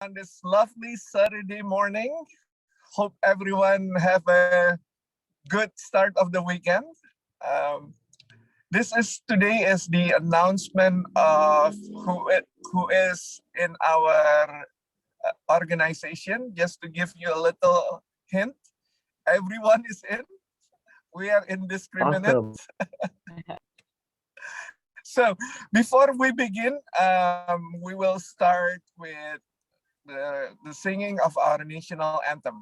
on this lovely Saturday morning. Hope everyone have a good start of the weekend. Um, Today is the announcement of who is in our organization. Just to give you a little hint, everyone is in. We are indiscriminate. Awesome. So before we begin, we will start with the singing of our national anthem.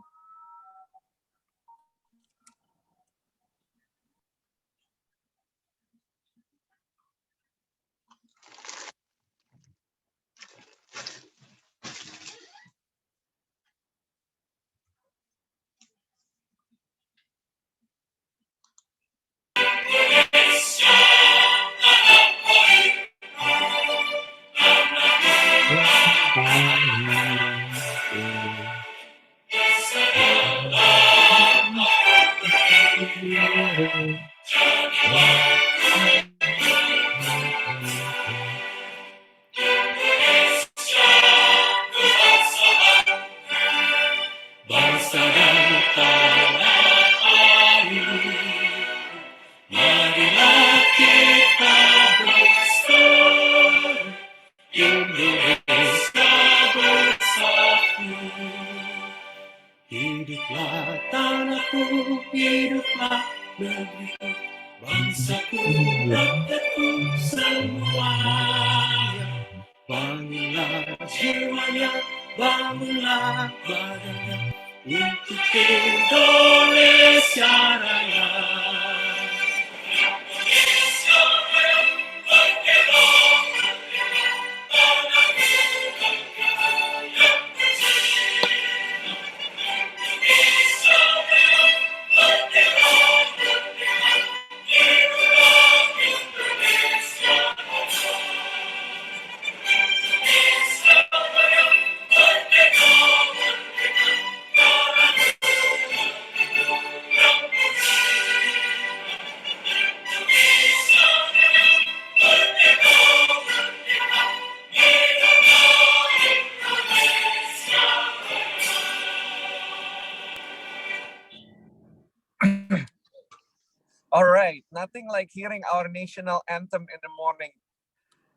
Bangsa dan tanah air, marilah kita bersatu, Indonesia bersatu. Hiduplah tanahku, hiduplah negeriku, bangsaku, rakyatku semuanya. Bangunlah jiwanya, bangunlah badannya, untuk Indonesia Raya. Indonesia Raya, merdeka, merdeka, tanahku merdeka, yang kecil. Indonesia Raya, merdeka, merdeka, hiduplah Indonesia Raya. Indonesia Raya, merdeka, merdeka, tanahku merdeka, yang kecil. Indonesia Raya, merdeka, merdeka, hiduplah Indonesia Raya. All right, nothing like hearing our national anthem in the morning.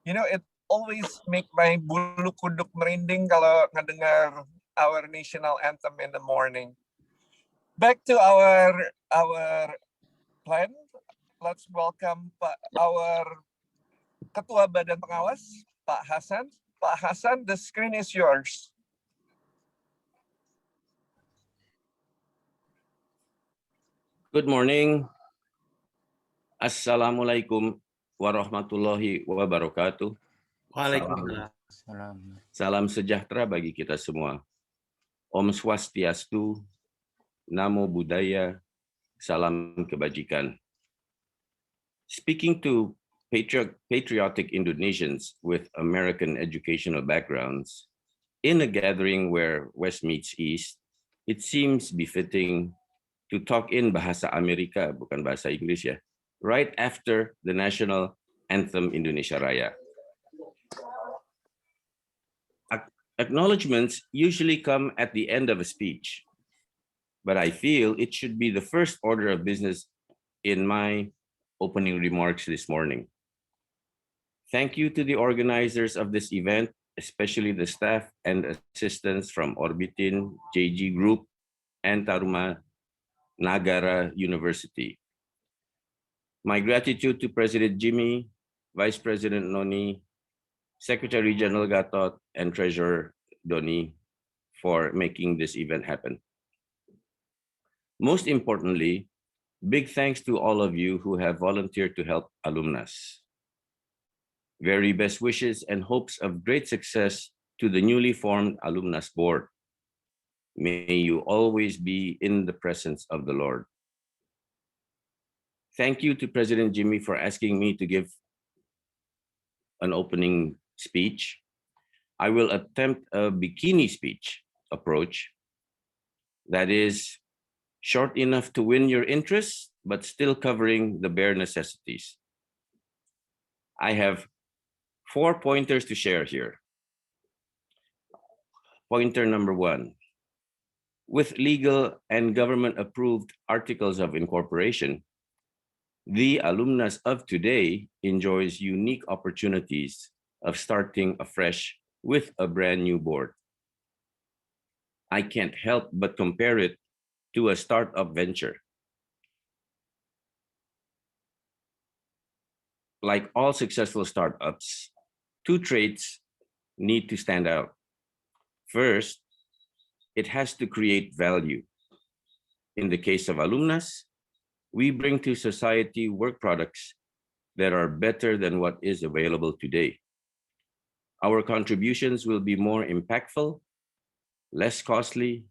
You know, it always make my bulu kuduk merinding kalau ngedengar our national anthem in the morning. Back to our plan. Let's welcome our Ketua Badan Pengawas, Pak Hasan. Pak Hasan, the screen is yours. Good morning. Assalamualaikum warahmatullahi wabarakatuh. Waalaikumsalam. Salam sejahtera bagi kita semua. Om Swastiastu, Namo Buddhaya, Salam Kebajikan. Speaking to patriotic Indonesians with American educational backgrounds, in a gathering where West meets East, it seems befitting to talk in Bahasa Amerika, bukan Bahasa Inggris ya, right after the national anthem Indonesia Raya. Acknowledgements usually come at the end of a speech, but I feel it should be the first order of business in my opening remarks this morning. Thank you to the organizers of this event, especially the staff and assistants from Orbitin, JG Group, and Taruma Nagara University. My gratitude to President Jimmy, Vice President Noni, Secretary General Gatot, and Treasurer Doni for making this event happen. Most importantly, big thanks to all of you who have volunteered to help alumnus. Very best wishes and hopes of great success to the newly formed alumnus board. May you always be in the presence of the Lord. Thank you to President Jimmy for asking me to give an opening speech. I will attempt a bikini speech approach that is short enough to win your interest, but still covering the bare necessities. I have 4 pointers to share here. Pointer number 1. With legal and government-approved articles of incorporation, the alumnus of today enjoys unique opportunities of starting afresh with a brand new board. I can't help but compare it to a startup venture. Like all successful startups, 2 traits need to stand out. First, it has to create value. In the case of alumnus, we bring to society work products that are better than what is available today. Our contributions will be more impactful, less costly,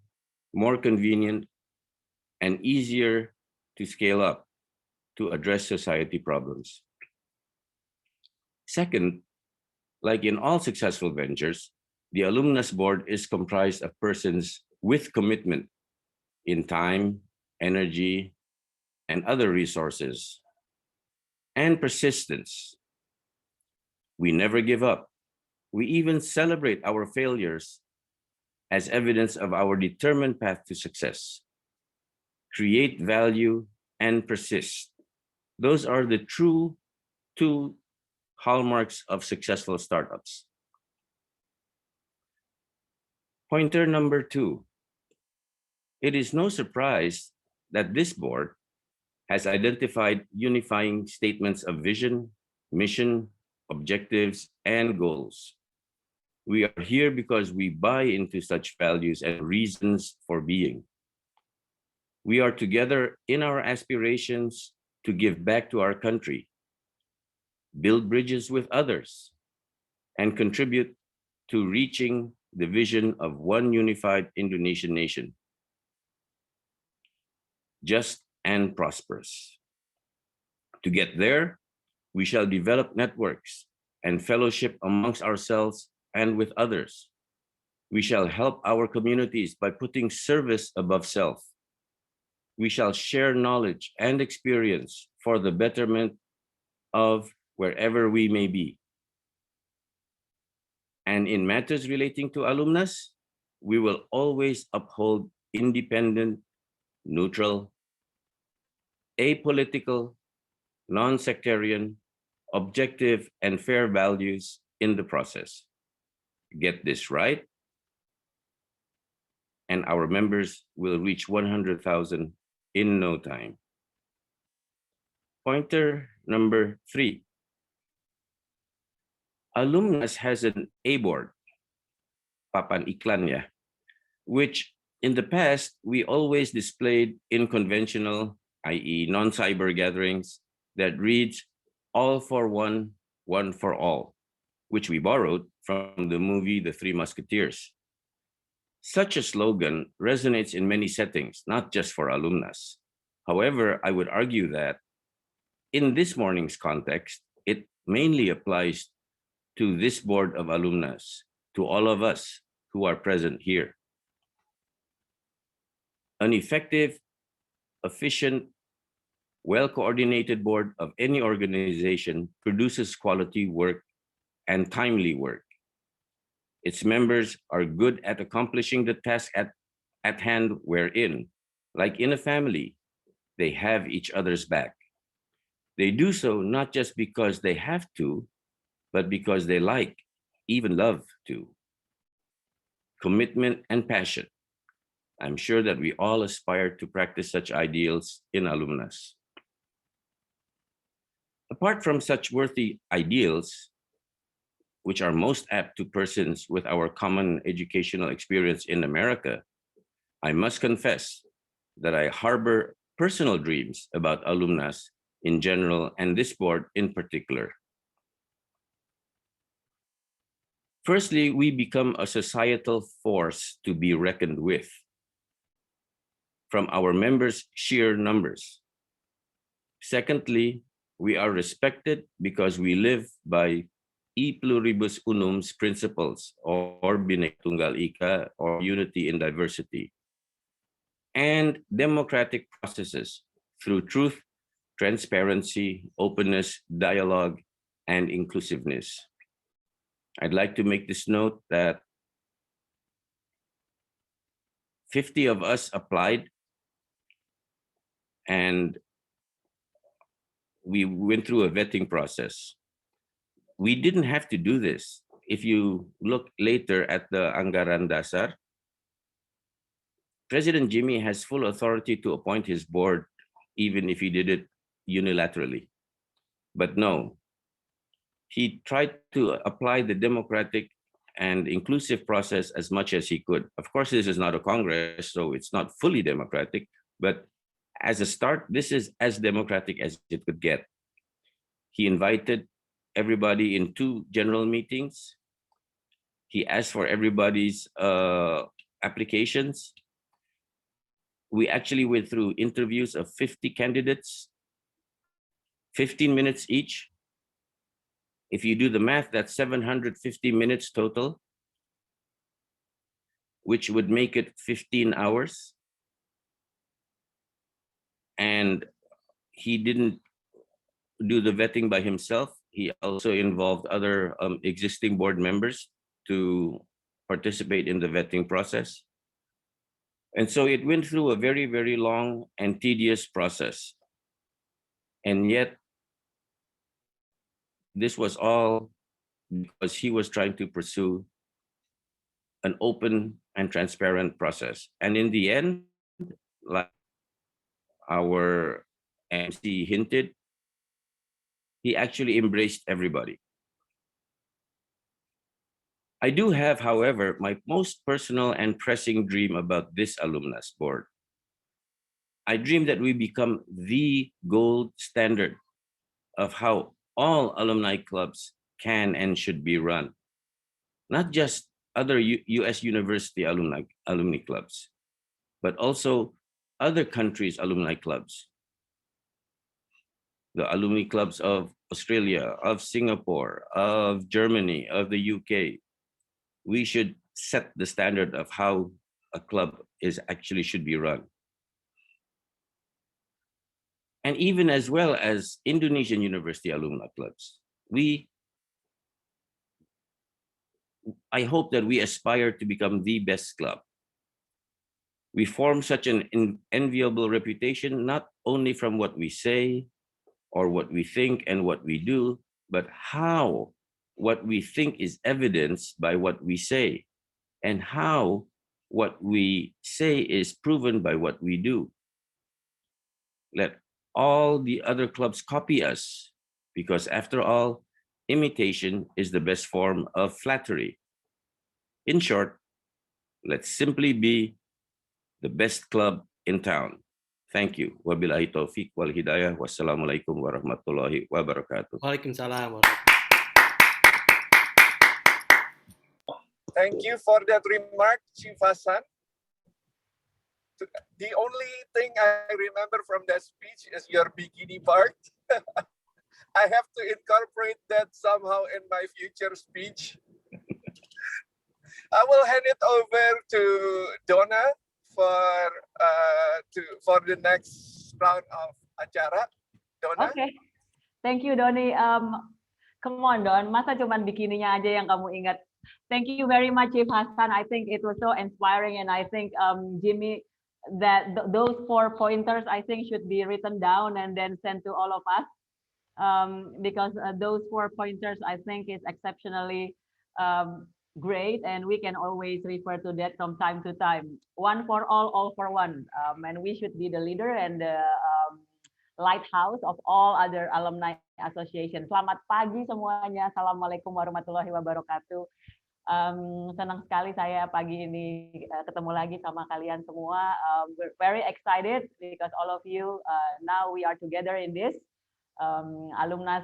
more convenient, and easier to scale up to address society problems. Second, like in all successful ventures, the alumnus board is comprised of persons with commitment in time, energy, and other resources, and persistence. We never give up. We even celebrate our failures as evidence of our determined path to success. Create value and persist. Those are the true 2 hallmarks of successful startups. Pointer number 2. It is no surprise that this board has identified unifying statements of vision, mission, objectives, and goals. We are here because we buy into such values and reasons for being. We are together in our aspirations to give back to our country, build bridges with others, and contribute to reaching the vision of one unified Indonesian nation, just and prosperous. To get there, we shall develop networks and fellowship amongst ourselves and with others. We shall help our communities by putting service above self. We shall share knowledge and experience for the betterment of wherever we may be. And in matters relating to alumnus, we will always uphold independent, neutral, apolitical, non-sectarian, objective, and fair values in the process. Get this right, and our members will reach 100,000 in no time. Pointer number 3. Alumnus has an A board, papan iklan ya, which in the past we always displayed in conventional, i.e. non-cyber gatherings that reads, all for one, one for all, which we borrowed from the movie The Three Musketeers. Such a slogan resonates in many settings, not just for alumnus. However, I would argue that in this morning's context, it mainly applies to this board of alumnus, to all of us who are present here. An effective, efficient, well-coordinated board of any organization produces quality work and timely work. Its members are good at accomplishing the task at hand wherein, like in a family, they have each other's back. They do so not just because they have to, but because they like, even love to. Commitment and passion. I'm sure that we all aspire to practice such ideals in alumnus. Apart from such worthy ideals, which are most apt to persons with our common educational experience in America, I must confess that I harbor personal dreams about alumnus in general and this board in particular. Firstly, we become a societal force to be reckoned with from our members' sheer numbers. Secondly, we are respected because we live by E pluribus unum's principles, or Bhinneka Tunggal Ika, or unity in diversity, and democratic processes through truth, transparency, openness, dialogue, and inclusiveness. I'd like to make this note that 50 of us applied, and we went through a vetting process. We didn't have to do this. If you look later at the Anggaran Dasar, President Jimmy has full authority to appoint his board, even if he did it unilaterally. But no, he tried to apply the democratic and inclusive process as much as he could. Of course, this is not a Congress, so it's not fully democratic, but as a start, this is as democratic as it could get. He invited everybody in 2 general meetings. He asked for everybody's applications. We actually went through interviews of 50 candidates, 15 minutes each. If you do the math, that's 750 minutes total, which would make it 15 hours. And he didn't do the vetting by himself. He also involved other existing board members to participate in the vetting process. And so it went through a very, very long and tedious process. And yet, this was all because he was trying to pursue an open and transparent process. And in the end, like our MC hinted, he actually embraced everybody. I do have, however, my most personal and pressing dream about this alumnus board. I dream that we become the gold standard of how all alumni clubs can and should be run, not just other US university alumni clubs, but also other countries' alumni clubs. The alumni clubs of Australia, of Singapore, of Germany, of the UK. We should set the standard of how a club is actually should be run. And even as well as Indonesian university alumni clubs, I hope that we aspire to become the best club. We form such an enviable reputation, not only from what we say or what we think and what we do, but how what we think is evidenced by what we say, and how what we say is proven by what we do. Let all the other clubs copy us, because after all, imitation is the best form of flattery. In short, let's simply be the best club in town. Thank you. Wabillahi taufiq wal hidayah. Wassalamualaikum warahmatullahi wabarakatuh. Waalaikumsalam. Thank you for that remark, Chief Hasan. The only thing I remember from that speech is your bikini part. I have to incorporate that somehow in my future speech. I will hand it over to Donna for the next round of acara. Donna? Okay, thank you, Doni. Come on, Don. Masa cuman bikininya aja yang kamu ingat? Thank you very much, Chief Hasan. I think it was so inspiring, and I think Jimmy, that those 4 pointers I think should be written down and then sent to all of us, because those 4 pointers I think is exceptionally great, and we can always refer to that from time to time. One for all for one, and we should be the leader and the lighthouse of all other alumni association. Selamat pagi semuanya. Assalamualaikum warahmatullahi wabarakatuh. Senang sekali saya pagi ini ketemu lagi sama kalian semua. We're very excited because all of you now we are together in this alumnus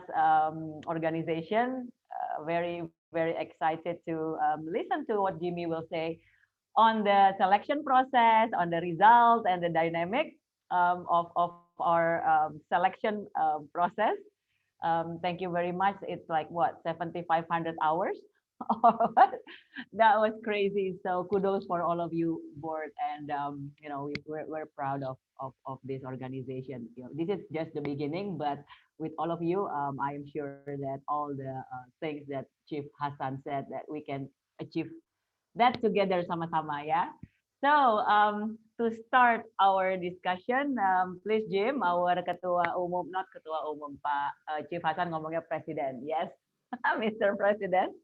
organization. Very excited to listen to what Jimmy will say on the selection process, on the results and the dynamic of our selection process. Thank you very much. It's like what, 7,500 hours? That was crazy. So kudos for all of you board, and you know, we're proud of this organization. You know, this is just the beginning, but with all of you, I am sure that all the things that Chief Hasan said, that we can achieve that together sama-sama, ya. So, to start our discussion, please Jim, our Ketua Umum, not Ketua Umum, Pak Chief Hasan ngomongnya Presiden. Yes, Mr. President.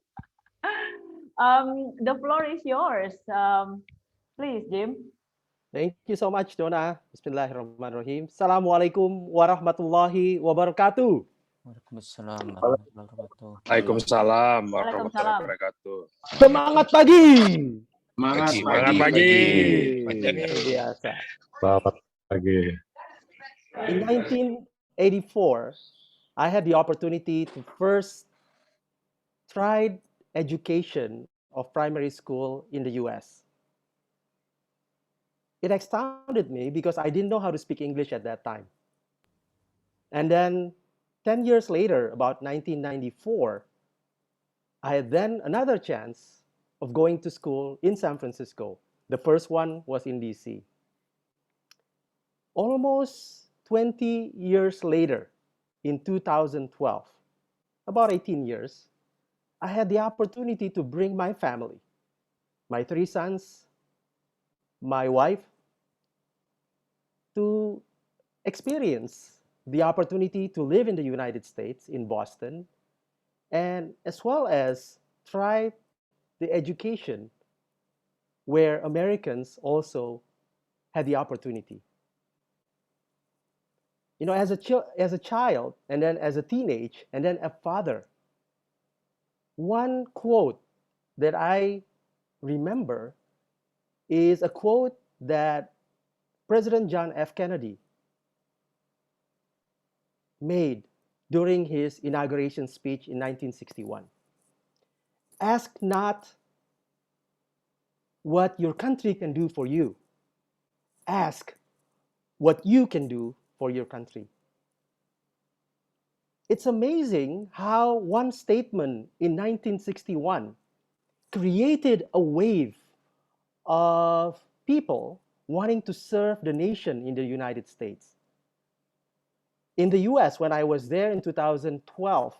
The floor is yours. Please, Jim. Thank you so much, Donna. Bismillahirrahmanirrahim. Assalamualaikum warahmatullahi wabarakatuh. Waalaikumsalam warahmatullahi wabarakatuh. Waalaikumsalam warahmatullahi Waalaikumsalam. wabarakatuh. Semangat pagi. Semangat pagi. Luar biasa. Selamat pagi. In 1984, I had the opportunity to first try education of primary school in the US. It astounded me because I didn't know how to speak English at that time. And then 10 years later, about 1994, I had then another chance of going to school in San Francisco. The first one was in DC. Almost 20 years later, in 2012, about 18 years, I had the opportunity to bring my family, my 3 sons, my wife, to experience the opportunity to live in the United States, in Boston, and as well as try the education where Americans also had the opportunity. You know, as a child, and then as a teenage, and then a father, one quote that I remember is a quote that President John F. Kennedy made during his inauguration speech in 1961. Ask not what your country can do for you. Ask what you can do for your country. It's amazing how one statement in 1961 created a wave of people wanting to serve the nation in the United States. In the US, when I was there in 2012,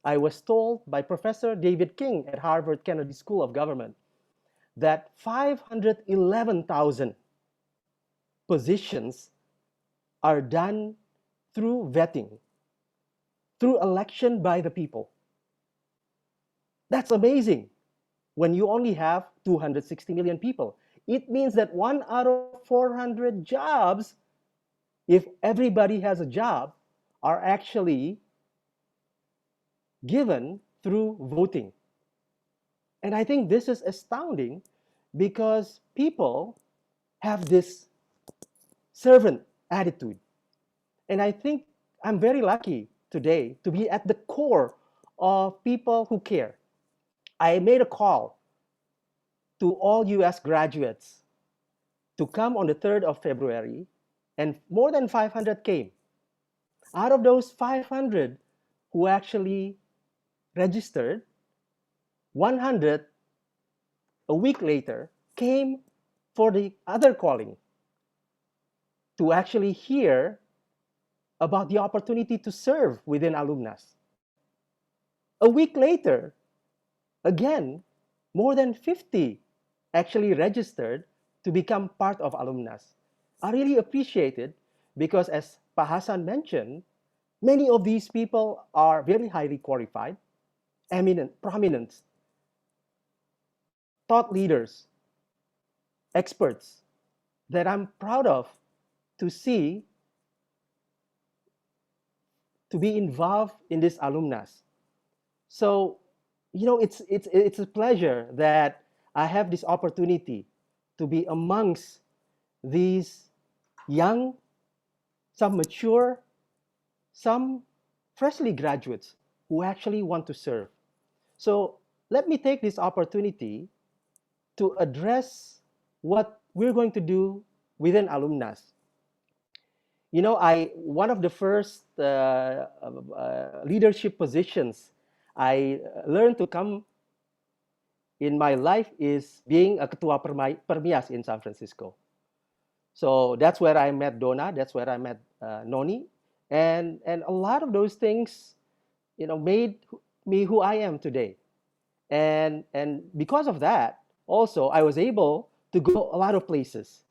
I was told by Professor David King at Harvard Kennedy School of Government that 511,000 positions are done through vetting, through election by the people. That's amazing when you only have 260 million people. It means that 1 out of 400 jobs, if everybody has a job, are actually given through voting. And I think this is astounding because people have this servant attitude. And I think I'm very lucky today to be at the core of people who care. I made a call to all US graduates to come on the 3rd of February, and more than 500 came. Out of those 500 who actually registered, 100 a week later came for the other calling to actually hear about the opportunity to serve within Alumnas. A week later, again, more than 50 actually registered to become part of Alumnas. I really appreciate it because, as Pak Hasan mentioned, many of these people are very highly qualified, eminent, prominent, thought leaders, experts that I'm proud of to see to be involved in this Alumnas. So, you know, it's a pleasure that I have this opportunity to be amongst these young, some mature, some freshly graduates who actually want to serve. So let me take this opportunity to address what we're going to do within Alumnas. You know, one of the first leadership positions I learned to come in my life is being a Ketua Permias in San Francisco. So that's where I met Donna, that's where I met Noni, and a lot of those things, you know, made me who I am today. And because of that, also I was able to go a lot of places,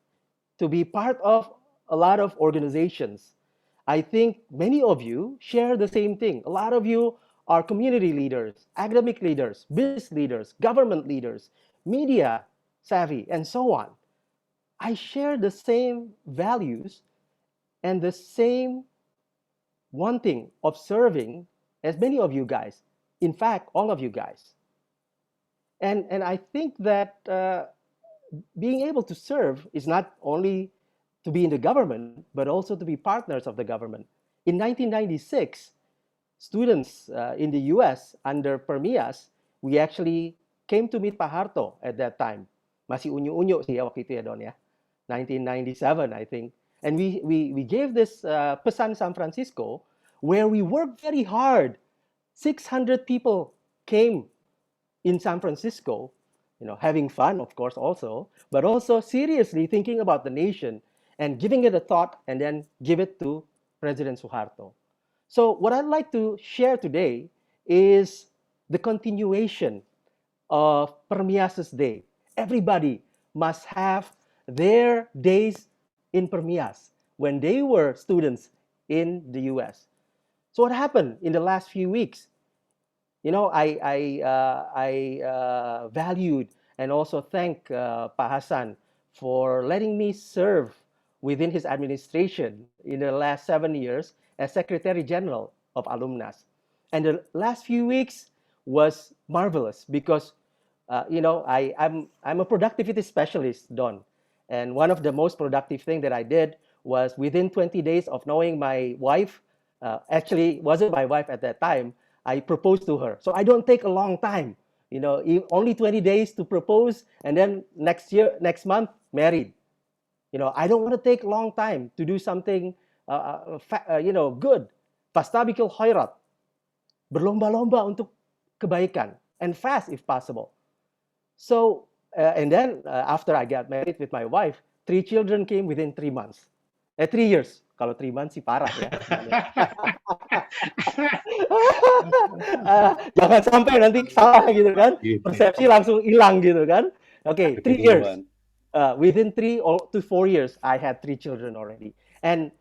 to be part of a lot of organizations. I think many of you share the same thing. A lot of you are community leaders, academic leaders, business leaders, government leaders, media savvy, and so on. I share the same values and the same wanting of serving as many of you guys. In fact, all of you guys. And I think that being able to serve is not only to be in the government, but also to be partners of the government. In 1996, students in the US under Permias, we actually came to meet Pak Harto at that time. Masih unyu-unyu sih ya waktu itu ya Don ya. 1997, I think. And we gave this Pesan San Francisco where we worked very hard. 600 people came in San Francisco, having fun, of course, also, but also seriously thinking about the nation and giving it a thought and then give it to President Suharto. So what I'd like to share today is the continuation of Permias's Day. Everybody must have their days in Permias when they were students in the US. So what happened in the last few weeks? I valued and also thank Pak Hasan for letting me serve within his administration in the last 7 years as Secretary General of Alumnas. And the last few weeks was marvelous because, I'm a productivity specialist, Don. And one of the most productive things that I did was within 20 days of knowing my wife, actually wasn't my wife at that time, I proposed to her. So I don't take a long time, only 20 days to propose and then next month, married. I don't want to take a long time to do something, good. Fastabikul khairat. Berlomba-lomba untuk kebaikan and fast if possible. So, and then after I got married with my wife, 3 children came within 3 months. 3 years. Kalau 3 months sih parah ya. Jangan sampai nanti salah gitu kan. Persepsi langsung hilang gitu kan. Okay, 3 years. Within 3 to 4 years, I had 3 children already. And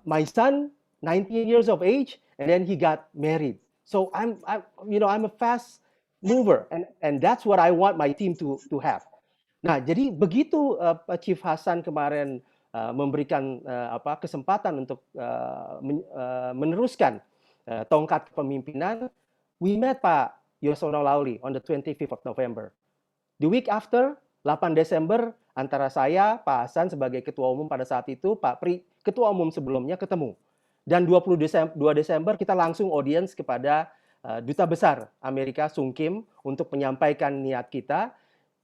my son, 19 years of age, and then he got married. So I'm a fast mover, and that's what I want my team to have. Nah, jadi begitu Chief Hasan kemarin memberikan kesempatan untuk meneruskan tongkat kepemimpinan, we met Pak Yasona Lawli on the 25th of November. The week after, 8 Desember, antara saya, Pak Hasan sebagai Ketua Umum pada saat itu, Pak Pri, Ketua Umum sebelumnya ketemu. Dan 2 Desember kita langsung audience kepada Duta Besar Amerika Sung Kim untuk menyampaikan niat kita.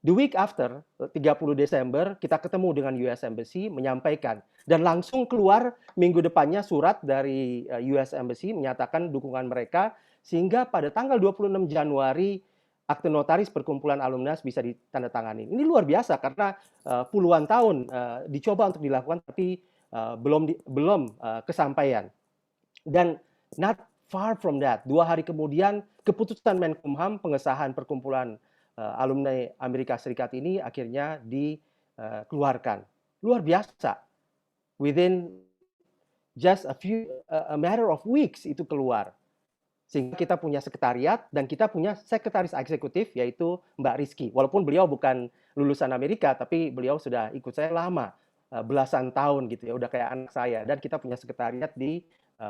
The week after, 30 Desember, kita ketemu dengan US Embassy menyampaikan. Dan langsung keluar minggu depannya surat dari US Embassy menyatakan dukungan mereka, sehingga pada tanggal 26 Januari, akte notaris perkumpulan alumnas bisa ditandatangani. Ini luar biasa karena puluhan tahun dicoba untuk dilakukan, tapi belum kesampaian. Dan not far from that, 2 hari kemudian keputusan Menkumham pengesahan perkumpulan alumni Amerika Serikat ini akhirnya dikeluarkan. Luar biasa. Within just a matter of weeks itu keluar. Sehingga kita punya sekretariat dan kita punya sekretaris eksekutif yaitu Mbak Rizky. Walaupun beliau bukan lulusan Amerika, tapi beliau sudah ikut saya lama, belasan tahun gitu ya, udah kayak anak saya. Dan kita punya sekretariat di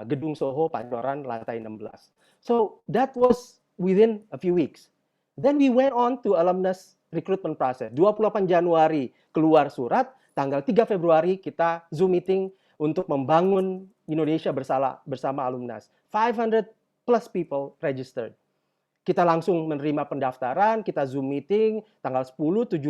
Gedung Soho, Pancoran, lantai 16. So that was within a few weeks. Then we went on to alumnus recruitment process. 28 Januari keluar surat, tanggal 3 Februari kita Zoom meeting untuk membangun Indonesia bersama alumnas. 500 plus people registered. Kita langsung menerima pendaftaran, kita Zoom meeting tanggal 10, 17,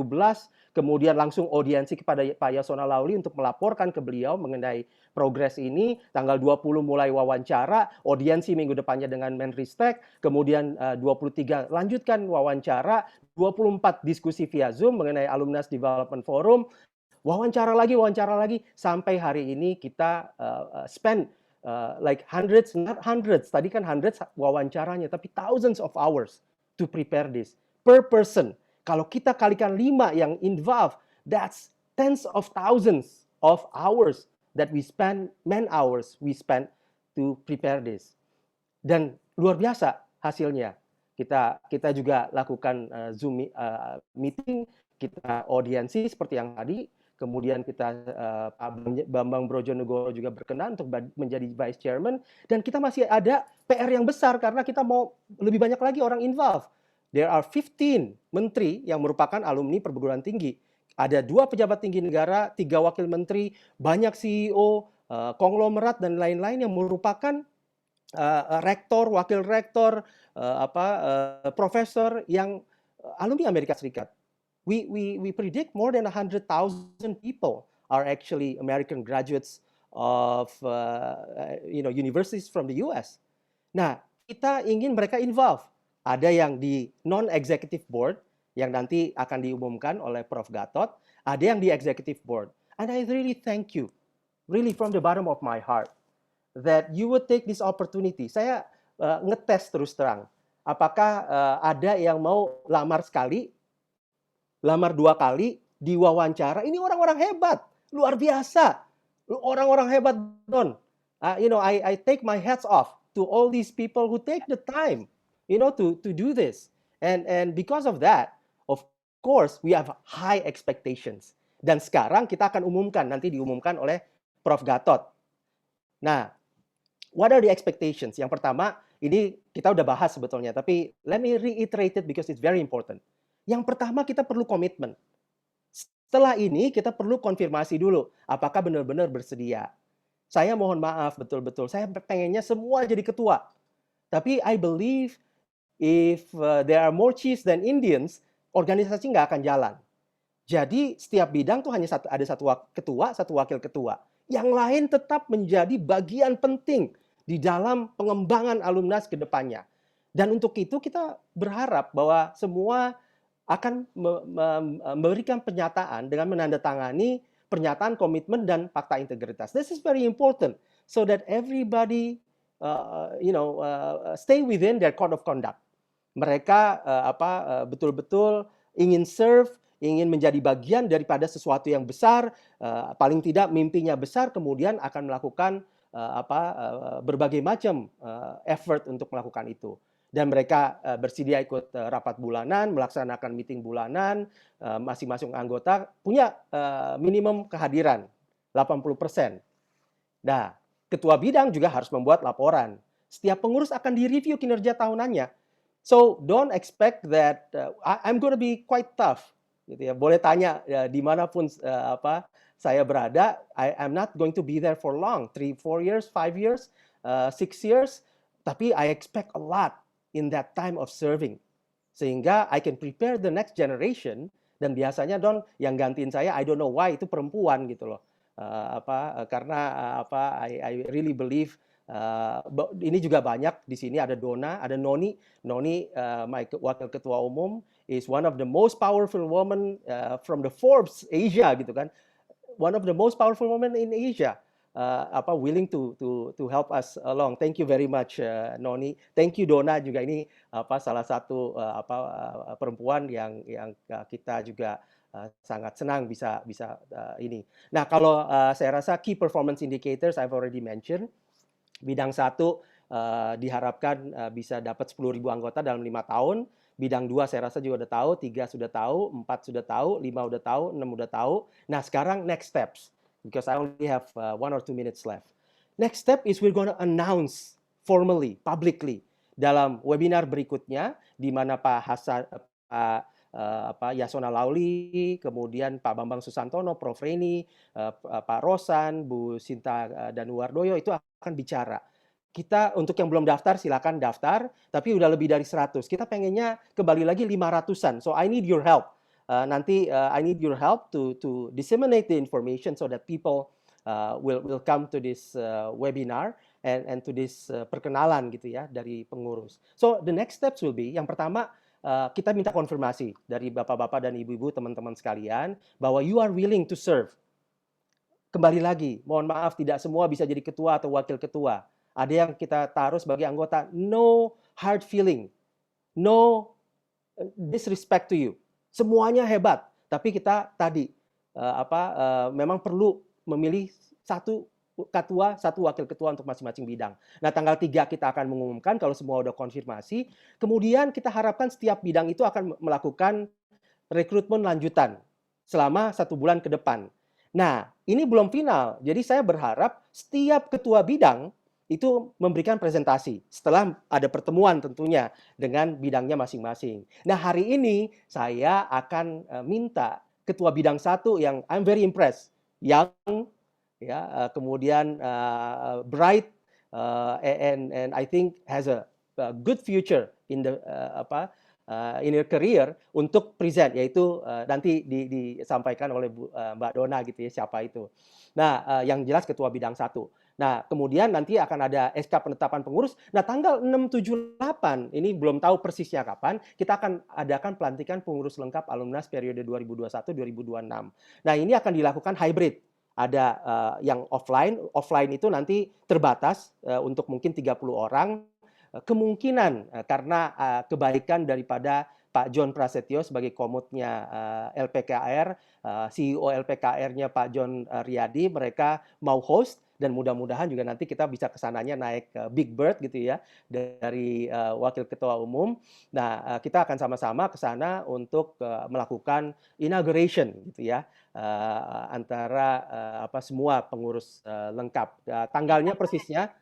kemudian langsung audiensi kepada Pak Yasona Lawli untuk melaporkan ke beliau mengenai progres ini. Tanggal 20 mulai wawancara, audiensi minggu depannya dengan Menristek, kemudian 23 lanjutkan wawancara, 24 diskusi via Zoom mengenai Alumnas Development Forum, wawancara lagi, sampai hari ini kita spend like hundreds, not hundreds, tadi kan hundreds wawancaranya, tapi thousands of hours to prepare this per person. Kalau kita kalikan 5 yang involved That's tens of thousands of hours that we spend, man hours we spend to prepare this. Dan luar biasa hasilnya. Kita juga lakukan Zoom meeting, kita audiensi seperti yang tadi, kemudian kita Pak Bambang Brojonegoro juga berkenan untuk menjadi Vice Chairman, dan kita masih ada PR yang besar karena kita mau lebih banyak lagi orang involved. There are 15 menteri yang merupakan alumni perguruan tinggi. Ada 2 pejabat tinggi negara, 3 wakil menteri, banyak CEO, konglomerat dan lain-lain yang merupakan rektor, wakil rektor, profesor yang alumni Amerika Serikat. We predict more than 100,000 people are actually American graduates of universities from the US. Nah, kita ingin mereka involved. Ada yang di non-executive board yang nanti akan diumumkan oleh Prof. Gatot, ada yang di executive board. And I really thank you, really from the bottom of my heart, that you would take this opportunity. Saya ngetes terus terang, apakah ada yang mau lamar sekali, lamar 2 kali, diwawancara. Ini orang-orang hebat, luar biasa, orang-orang hebat, Don. I take my hats off to all these people who take the time, to do this. And because of that, of course, we have high expectations. Dan sekarang kita akan umumkan, nanti diumumkan oleh Prof. Gatot. Nah, what are the expectations? Yang pertama, ini kita udah bahas sebetulnya, tapi let me reiterate it because it's very important. Yang pertama, kita perlu komitmen. Setelah ini, kita perlu konfirmasi dulu, apakah benar-benar bersedia. Saya mohon maaf, betul-betul, saya pengennya semua jadi ketua. Tapi I believe if there are more chiefs than Indians, organisasi nggak akan jalan. Jadi setiap bidang tuh hanya ada satu ketua, satu wakil ketua. Yang lain tetap menjadi bagian penting di dalam pengembangan alumnas ke depannya. Dan untuk itu kita berharap bahwa semua akan memberikan pernyataan dengan menandatangani pernyataan komitmen dan fakta integritas. This is very important so that everybody stay within their code of conduct. Mereka betul-betul ingin serve, ingin menjadi bagian daripada sesuatu yang besar, paling tidak mimpinya besar, kemudian akan melakukan berbagai macam effort untuk melakukan itu. Dan mereka bersedia ikut rapat bulanan, melaksanakan meeting bulanan, masing-masing anggota punya minimum kehadiran 80%. Nah, ketua bidang juga harus membuat laporan. Setiap pengurus akan direview kinerja tahunannya. So don't expect that I'm going to be quite tough. Gitu ya. Boleh tanya dimanapun saya berada, I'm not going to be there for long, 3, 4 years, 5 years, 6 years. Tapi I expect a lot in that time of serving, sehingga I can prepare the next generation. Dan biasanya Don yang gantiin saya, I don't know why, itu perempuan gitu loh. Karena I really believe ini juga banyak di sini, ada Dona, ada Noni, my wakil ketua umum is one of the most powerful woman from the Forbes Asia gitu kan, one of the most powerful women in Asia. Willing to help us along. Thank you very much, Noni. Thank you, Dona, juga ini salah satu perempuan yang kita juga sangat senang bisa ini. Nah, kalau saya rasa key performance indicators I've already mentioned. Bidang 1 diharapkan bisa dapat 10.000 anggota dalam 5 tahun. Bidang 2 saya rasa juga udah tahu, 3 sudah tahu, 4 sudah tahu, 5 udah tahu, 6 udah tahu. Nah, sekarang next steps. Because I only have 1 or 2 minutes left. Next step is we're going to announce formally, publicly, dalam webinar berikutnya, di mana Pak Yasona Lauli, kemudian Pak Bambang Susantono, Prof. Reni, Pak Rosan, Bu Sinta Danuwardoyo itu akan bicara. Kita untuk yang belum daftar silakan daftar, tapi udah lebih dari 100. Kita pengennya kembali lagi 500-an. So I need your help. Nanti I need your help to disseminate the information so that people will come to this webinar and to this perkenalan gitu ya dari pengurus. So the next steps will be, yang pertama kita minta konfirmasi dari bapak-bapak dan ibu-ibu teman-teman sekalian bahwa you are willing to serve. Kembali lagi, mohon maaf tidak semua bisa jadi ketua atau wakil ketua. Ada yang kita taruh sebagai anggota, no hard feeling, no disrespect to you. Semuanya hebat, tapi kita tadi memang perlu memilih satu ketua, satu wakil ketua untuk masing-masing bidang. Nah, tanggal 3 kita akan mengumumkan kalau semua udah konfirmasi. Kemudian kita harapkan setiap bidang itu akan melakukan rekrutmen lanjutan selama 1 bulan ke depan. Nah, ini belum final. Jadi saya berharap setiap ketua bidang itu memberikan presentasi setelah ada pertemuan tentunya dengan bidangnya masing-masing. Nah, hari ini saya akan minta ketua bidang 1 yang I'm very impressed, yang kemudian bright and I think has a good future in the in your career untuk present, yaitu nanti disampaikan oleh Mbak Dona gitu ya, siapa itu. Nah, yang jelas ketua bidang 1. Nah, kemudian nanti akan ada SK penetapan pengurus. Nah, tanggal 6, 7, 8 ini belum tahu persisnya kapan, kita akan adakan pelantikan pengurus lengkap alumnas periode 2021-2026. Nah, ini akan dilakukan hybrid. Ada yang offline itu nanti terbatas untuk mungkin 30 orang. Kemungkinan karena kebaikan daripada Pak John Prasetyo sebagai komutnya LPKR, CEO LPKR-nya Pak John Riyadi, mereka mau host dan mudah-mudahan juga nanti kita bisa kesananya naik Big Bird gitu ya dari Wakil Ketua Umum. Nah, kita akan sama-sama ke sana untuk melakukan inauguration gitu ya antara semua pengurus lengkap. Tanggalnya persisnya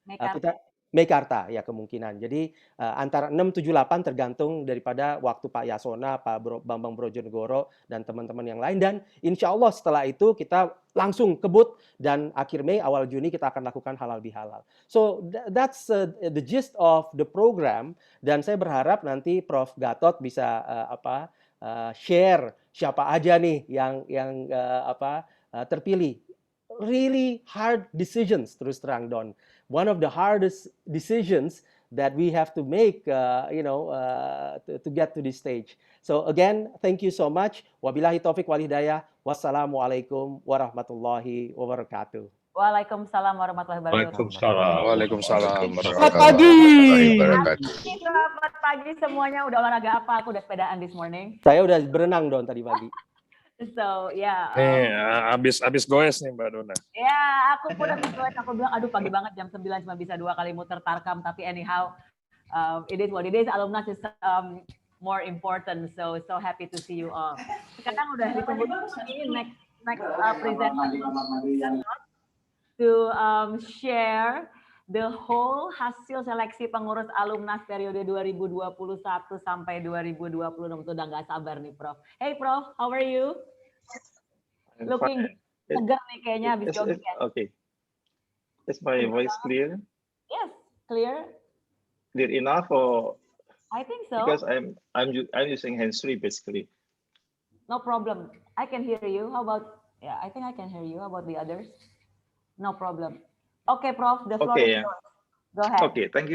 kita Meikarta ya kemungkinan. Jadi antara 6, 7, 8 tergantung daripada waktu Pak Yasona, Pak Bambang Brojonegoro dan teman-teman yang lain. Dan insya Allah setelah itu kita langsung kebut dan akhir Mei awal Juni kita akan lakukan halal bihalal. So that's the gist of the program. Dan saya berharap nanti Prof Gatot bisa share siapa aja nih yang terpilih. Really hard decisions terus terang Don. One of the hardest decisions that we have to make, to get to this stage. So again, thank you so much. Wabillahi taufik wal hidayah. Wassalamualaikum warahmatullahi wabarakatuh. Waalaikumsalam warahmatullahi wabarakatuh. Waalaikumsalam Selamat pagi. Selamat pagi semuanya. Udah olahraga apa? Aku udah sepedaan this morning. Saya udah berenang Don tadi pagi. So yeah. Abis goes nih Mbak Dona. Ya, aku pun habis goes. Aku bilang, aduh pagi banget jam 9 cuma bisa 2 kali muter tarkam. Tapi anyhow, it is what it is. Alumnus is more important. So happy to see you all. Sekarang udah ditunggu ini next presenter to share the whole hasil seleksi pengurus alumnas periode 2021 sampai 2026. Itu udah nggak sabar nih, Prof. Hey, Prof, how are you? Looking segar nih kayaknya habis jogging. Okay. Is my voice clear? Yes, clear. Clear enough, or I think so. Because I'm using hands-free basically. No problem. I can hear you. How about? Yeah, I think I can hear you. How about the others? No problem. Okay, Prof. The floor is yours. Go ahead. Okay, thank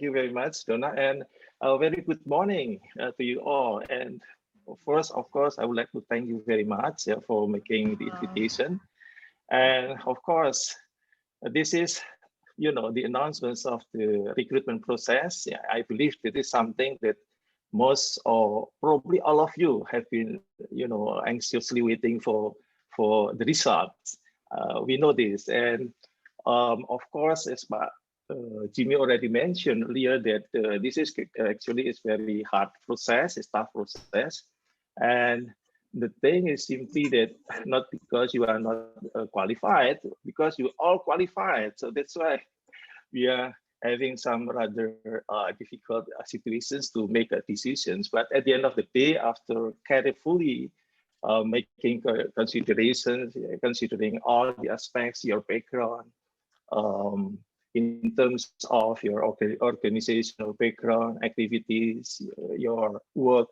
you very much, Donna, and a very good morning to you all. And first, of course, I would like to thank you very much for making the invitation. And of course, this is, the announcements of the recruitment process. Yeah, I believe that is something that most or probably all of you have been, anxiously waiting for the results. We know this, and of course, as Jimmy already mentioned earlier, that this is actually is very hard process, it's tough process, and the thing is simply that not because you are not qualified, because you all qualified. So that's why we are having some rather difficult situations to make decisions. But at the end of the day, after carefully making considerations, considering all the aspects, your background, in terms of your organizational background, activities, your work,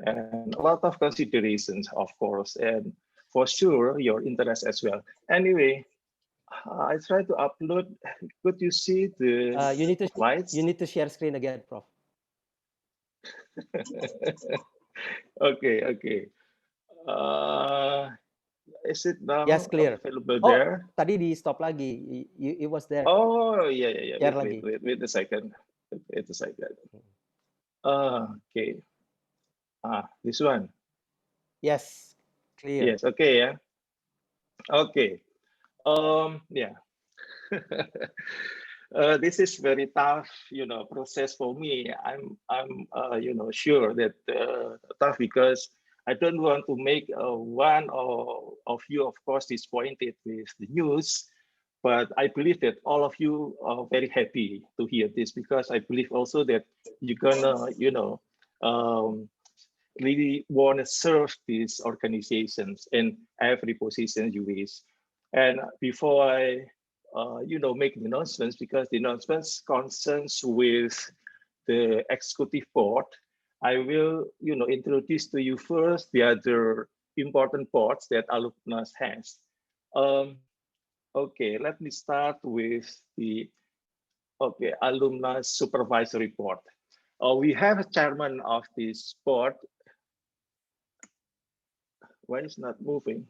and a lot of considerations, of course, and for sure, your interest as well. Anyway, I try to upload. Could you see the slides? You need to share screen again, Prof. Okay. Is it now available there? Tadi di stop lagi. It was there. Oh, yeah. Share wait a second. Okay. This one. Yes. Clear. Yes, okay, yeah. Okay. Yeah. This is very tough, process for me. I'm sure that tough because I don't want to make one of you, of course, disappointed with the news. But I believe that all of you are very happy to hear this because I believe also that you're gonna, um, really want to serve these organizations in every position you wish. And before I, make the announcements, because the announcements concerns with the executive board, I will, introduce to you first the other important boards that alumnus has. Okay, let me start with the alumnus supervisory board. We have a chairman of this board. Why is not moving?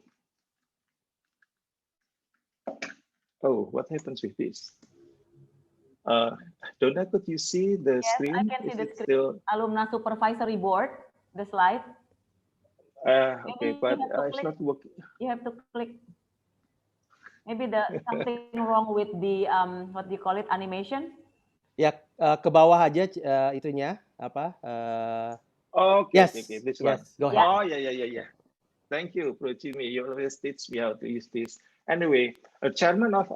Oh, what happens with this? Donna, could you see the Yes, screen? I can see Is the it screen. still? Alumni Supervisory Board, the slide. Okay, Maybe but you have to it's click. not working. You have to click. Maybe the something wrong with the what do you call it, animation? Ya, ke bawah aja itunya apa? Okay, Yes, okay, this one. yes, go ahead. Yeah. Oh, yeah. Thank you, Bro Jimmy. You always teach me how to use this. Anyway, a chairman of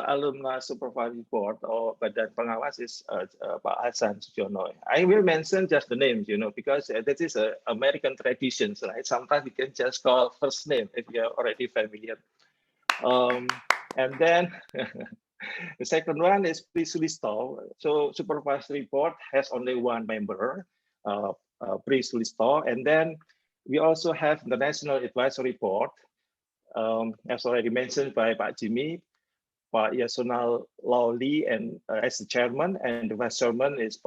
Alumni Supervisory Board or Badan Pengawas is Pak Hasan Sujono. I will mention just the names, because that is a American traditions, right? Sometimes you can just call first name if you're already familiar. And then the second one is Pri Sulisto. So Supervisory Board has only one member, Pri Sulisto, and then we also have the National Advisory Board, as already mentioned by Pak Jimmy, Pak Yasona Lawli, and as the chairman, and the vice chairman is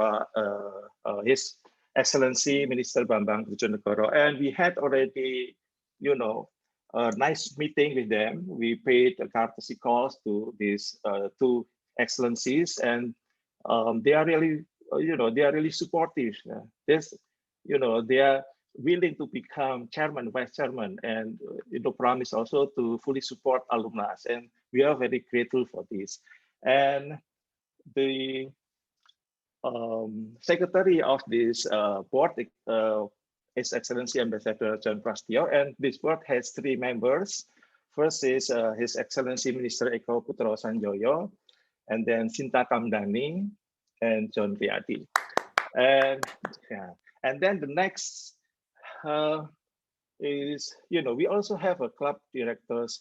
His Excellency Minister Bambang Brojonegoro. And we had already, a nice meeting with them. We paid a courtesy calls to these two excellencies, and they are really, they are really supportive. They are willing to become chairman, vice chairman, and promise also to fully support alumnus. And we are very grateful for this. And the secretary of this board His Excellency Ambassador John Prastio, and this board has three members. First is His Excellency Minister Eko Putro Sanjoyo, and then Sinta Kamdani, and John Riyadi. And yeah, and then the next is, we also have a club directors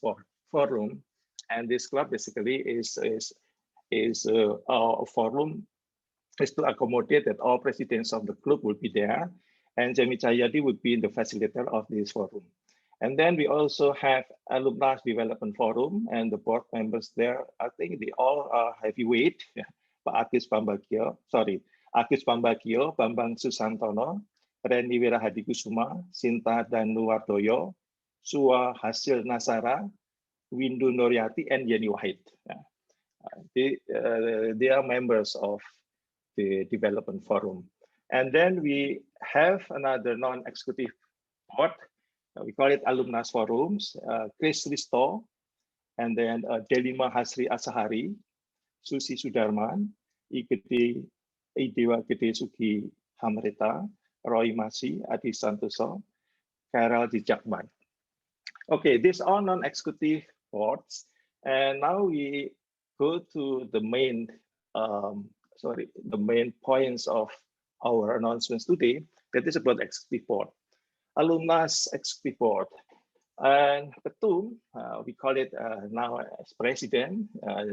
forum, and this club basically is our forum is to accommodate that all presidents of the club will be there, and Jamie Chayadi would be the facilitator of this forum. And then we also have Alumni Development Forum, and the board members there, I think they all are heavyweight. Pak Akis Pambagio, Bambang Susantono, Reni Wirahadikusuma, Sinta Danuwardoyo, Sua Hasil Nasara, Windu Noryati, and Yeni Wahid. They are members of the Development Forum. And then we have another non-executive board. We call it Alumnus Forums, Chris Risto, and then Delima Hasri Asahari, Susi Sudarman, Idewa Gede Sugi Hamreta, Roy Masi, Adi Santoso, Carol Jakman. Okay, these are non-executive boards. And now we go to the main, the main points of our announcements today. That is about executive board. Alumnus executive board. And Ketum, we call it now as president,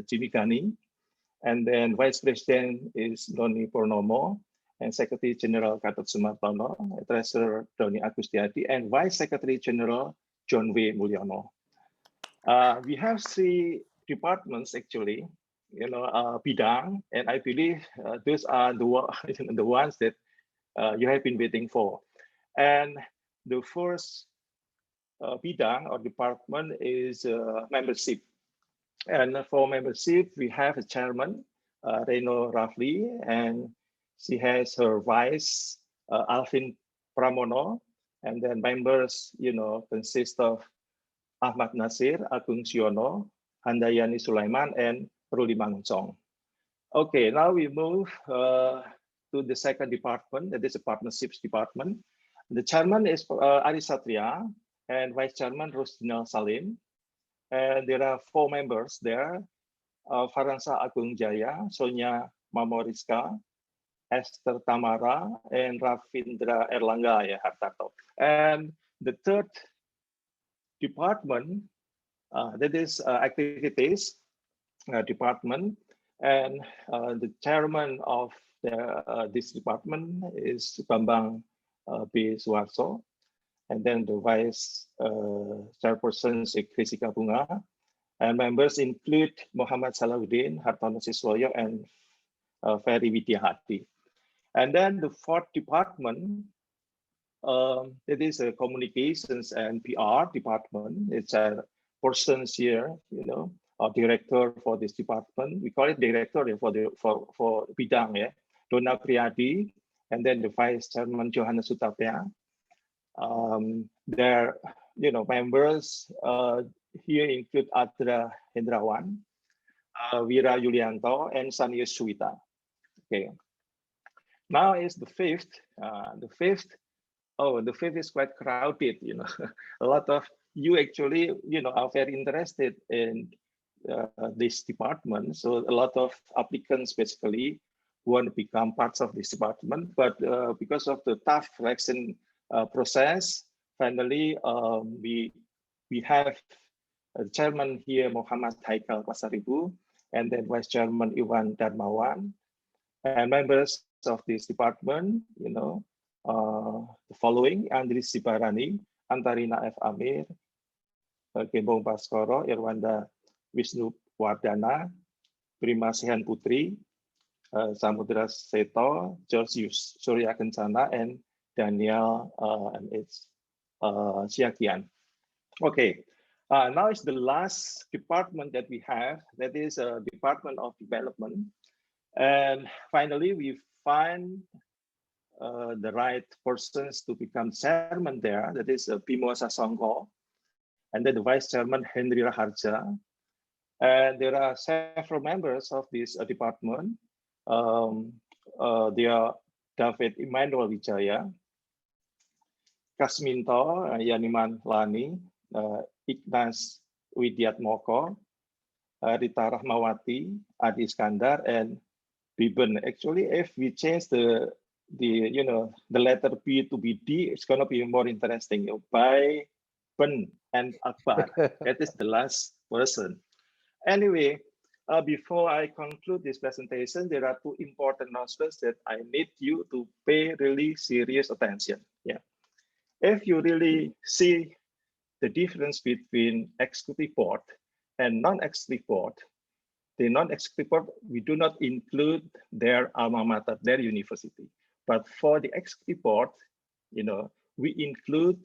Jimmy Gani. And then vice president is Doni Purnomo, and secretary general Gatot Sumartono, treasurer Doni Agustiadi, and vice secretary general John W. Mulyono. We have three departments actually, bidang, and I believe those are the ones that you have been waiting for. And the first bidang or department is membership. And for membership, we have a chairman, Reno Rafli, and she has her vice, Alvin Pramono, And then members, consist of Ahmad Nasir, Agung Siono, Handayani Sulaiman, and Rudi Mangcong. Okay, now we move to the second department, that is the partnerships department. The chairman is Ari Satria, and vice chairman Rusdinal Salim. And there are 4 members there, Faransa Agung Jaya, Sonia Mamoriska, Esther Tamara, and Ravindra Erlangga Hartarto. And the third department, that is activities department, and the chairman of this department is Bambang B. Suarso, and then the vice chairperson is Krisika Bunga, and members include Muhammad Salahuddin, Hartono Siswoyo, and Ferry Widyahati. And then the fourth department, that is a communications and PR department. It's a persons here, a director for this department. We call it director for bidang, Dona Priyadi, and then the vice chairman Johannes Sutapya. Their members here include Adra Hendrawan, Wira Yulianto, and Sanius Suwita. Okay. Now is the fifth. The fifth is quite crowded. A lot of you actually are very interested in this department. So a lot of applicants basically want to become parts of this department, but because of the tough selection process, finally we have a chairman here, Muhammad Haikal Pasaribu, and then vice chairman Iwan Darmawan, and members of this department, the following: Andri Sibarani, Antarina F. Amir, Gembong Baskoro, Irwanda Wisnu Wardana, Prima Sihan Putri, Samudra Seto, Georgius Surya Kencana, and Daniel M.H. Siakian. Okay, now is the last department that we have, that is a Department of Development. And finally, we find the right persons to become chairman there, that is Bimo Sasongko, and then the vice chairman Henry Raharja. And there are several members of this department. They are David Emmanuel Wijaya, Kasminto Yaniman Lani, Ignas Widiatmoko, Rita Rahmawati, Adi Iskandar, and Biben. Actually, if we change the letter B to be D, it's gonna be more interesting. By Ben and Akbar. That is the last person. Anyway, before I conclude this presentation, there are 2 important announcements that I need you to pay really serious attention. Yeah, if you really see the difference between executive board and non-executive board, the non-executive board, we do not include their alma mater, their university. But for the executive board, we include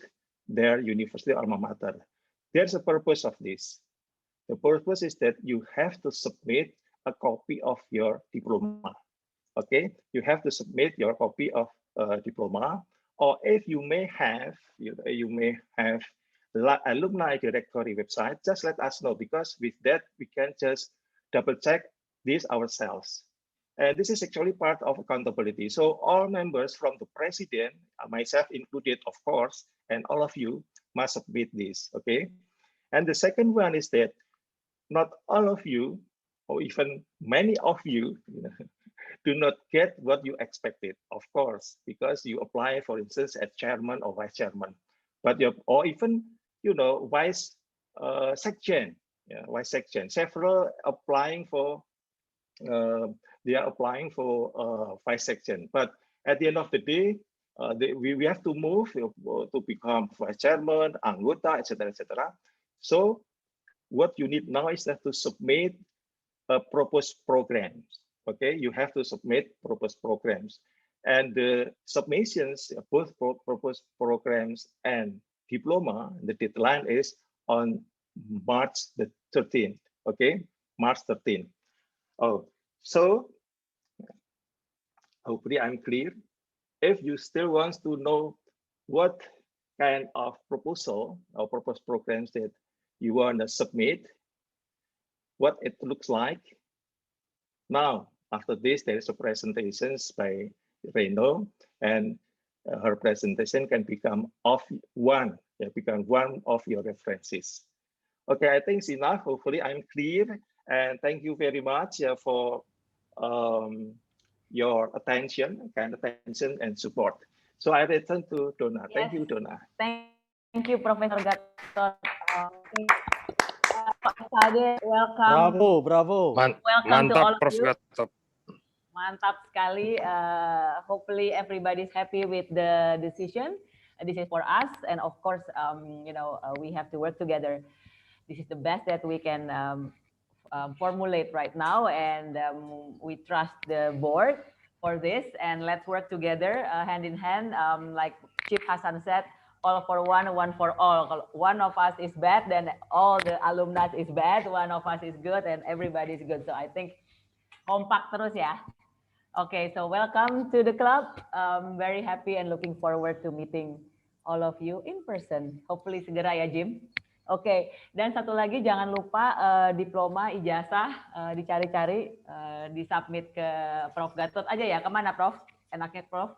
their university alma mater. There's a purpose of this. The purpose is that you have to submit a copy of your diploma. Okay, you have to submit your copy of diploma, or if you may have, alumni directory website, just let us know, because with that we can just double check this ourselves. And this is actually part of accountability. So all members from the president, myself included, of course, and all of you must submit this, okay? And the second one is that not all of you, or even many of you, do not get what you expected, of course, because you apply, for instance, as chairman or vice chairman, but or even, vice section, vice section. Several applying for, they are applying for vice section, but at the end of the day, we have to move to become vice chairman, anggota, etc., etc. So what you need now is that to submit proposed programs. Okay, you have to submit proposed programs, and the submissions, both proposed programs and diploma, the deadline is on March the 13th. Okay, March 13th. Oh, so hopefully I'm clear. If you still want to know what kind of proposal or proposed programs that you want to submit, what it looks like. Now, after this, there is a presentations by Reno, and her presentation can become one of your references. Okay, I think it's enough. Hopefully, I'm clear, and thank you very much for your attention, and support. So I return to Donna. Thank you, Donna. Thank you, Professor Gatot. Pak Sade, welcome. Bravo, bravo. Welcome to all Mantap, of Prof. you. Gatot. Mantap sekali. Hopefully everybody's happy with the decision. This is for us, and of course, we have to work together. This is the best that we can formulate right now, and we trust the board for this. And let's work together, hand in hand. Like Chief Hasan said, all for one, one for all. Kalau one of us is bad, then all the alumni is bad. One of us is good, and everybody is good. So I think kompak terus ya. Okay, so welcome to the club. Very happy and looking forward to meeting all of you in person. Hopefully segera ya, Jim. Oke, dan satu lagi jangan lupa diploma, ijazah dicari-cari, disubmit ke Prof. Gatot aja ya. Kemana, Prof? Enaknya, Prof?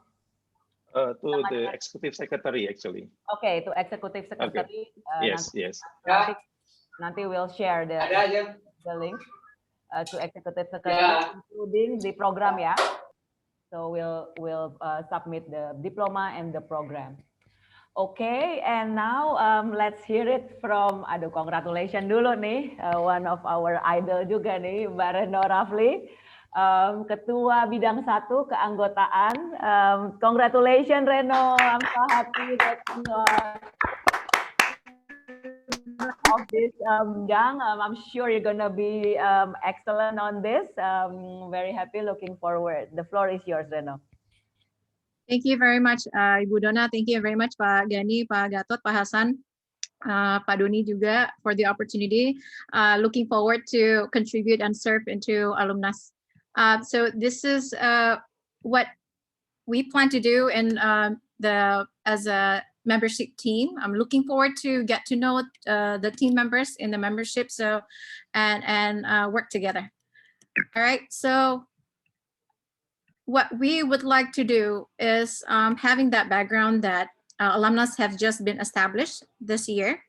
To the executive secretary, actually. Oke, to executive secretary. Okay. Yes, yes. Nanti we'll share the link to executive secretary, including the program ya. So we'll submit the diploma and the program. Okay, and now let's hear it from, congratulations dulu nih, one of our idol juga nih, Mbak Reno Rafli, Ketua Bidang 1 Keanggotaan. Congratulations Reno, I'm so happy that you are of this young. I'm sure you're gonna be excellent on this. Very happy, looking forward. The floor is yours, Reno. Thank you very much, Ibu Donna. Thank you very much, Pak Gani, Pak Gatot, Pak Hasan, Pak Doni juga for the opportunity. Looking forward to contribute and serve into alumnus. So this is what we plan to do in as a membership team. I'm looking forward to get to know the team members in the membership, so and work together. All right, so what we would like to do is having that background that alumnus have just been established this year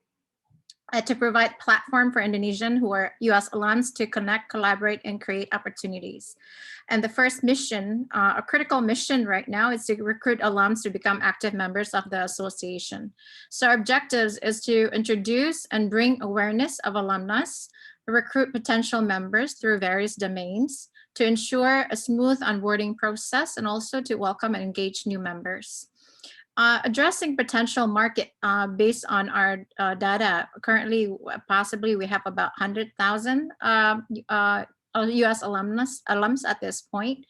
to provide platform for Indonesian who are US alums to connect, collaborate, and create opportunities. And the first mission, a critical mission right now, is to recruit alums to become active members of the association. So our objectives is to introduce and bring awareness of alumnus, recruit potential members through various domains, to ensure a smooth onboarding process, and also to welcome and engage new members. Addressing potential market based on our data, currently, possibly we have about 100,000 US alums at this point.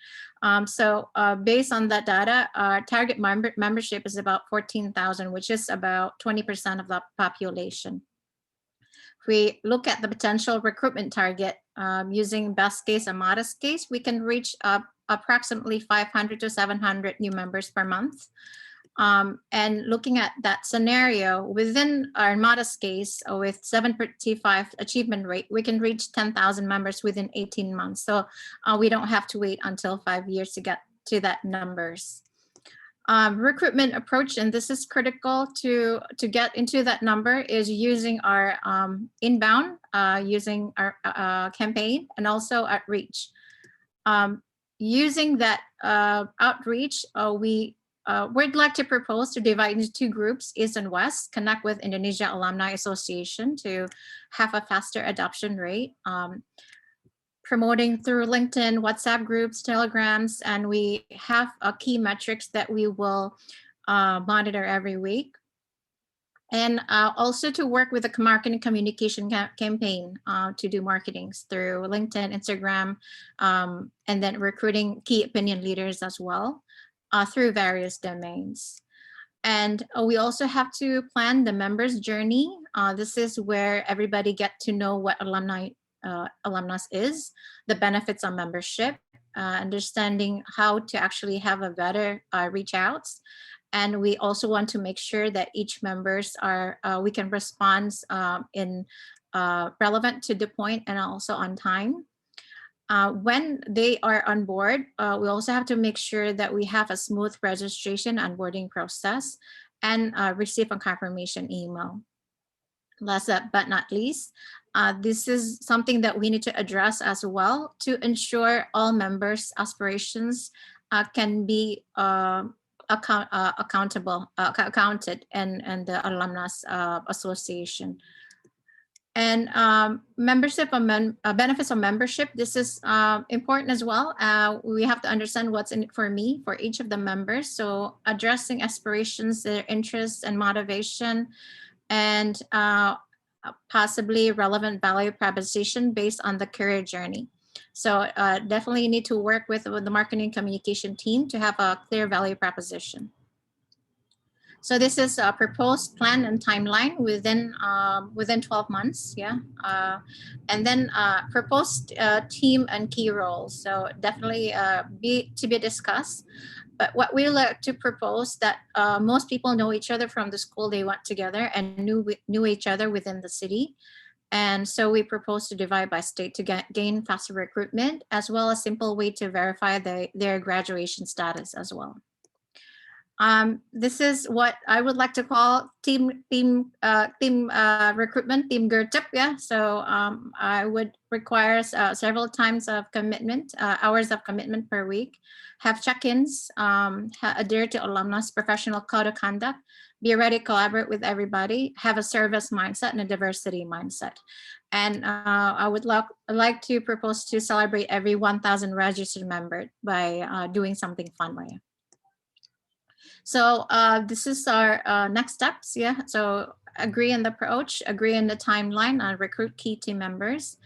So based on that data, our target membership is about 14,000, which is about 20% of the population. If we look at the potential recruitment target using best case and modest case, we can reach approximately 500 to 700 new members per month. And looking at that scenario, within our modest case with 7.5 achievement rate, we can reach 10,000 members within 18 months. So we don't have to wait until 5 years to get to that numbers. Recruitment approach, and this is critical to get into that number, is using our inbound, using our campaign, and also outreach. Using that outreach, we'd like to propose to divide into two groups, East and West, connect with Indonesia Alumni Association to have a faster adoption rate. Promoting through LinkedIn, WhatsApp groups, Telegrams, and we have key metrics that we will monitor every week. And also to work with the marketing communication campaign to do marketings through LinkedIn, Instagram, and then recruiting key opinion leaders as well through various domains. And we also have to plan the members' journey. This is where everybody get to know what alumnus is, the benefits of membership, understanding how to actually have a better reach outs, And we also want to make sure that each members are, we can respond in relevant to the point and also on time. When they are on board, we also have to make sure that we have a smooth registration and onboarding process and receive a confirmation email. Last but not least, this is something that we need to address as well to ensure all members' aspirations can be accounted in the Alumnus Association. And membership of benefits of membership, this is important as well. We have to understand what's in it for me, for each of the members. So addressing aspirations, their interests and motivation, and possibly relevant value proposition based on the career journey. So definitely need to work with the marketing communication team to have a clear value proposition. So this is a proposed plan and timeline within 12 months, yeah. And then proposed team and key roles. So definitely to be discussed. But what we like to propose that most people know each other from the school they went together and knew each other within the city. And so we propose to divide by state to gain faster recruitment, as well as simple way to verify their graduation status as well. This is what I would like to call team recruitment, team gertup, yeah. So I would require several times of commitment, hours of commitment per week, have check-ins, adhere to alumnus professional code of conduct, be ready to collaborate with everybody, have a service mindset and a diversity mindset. And I would like to propose to celebrate every 1,000 registered member by doing something fun for you. So this is our next steps, yeah. So agree on the approach, agree on the timeline, recruit key team members.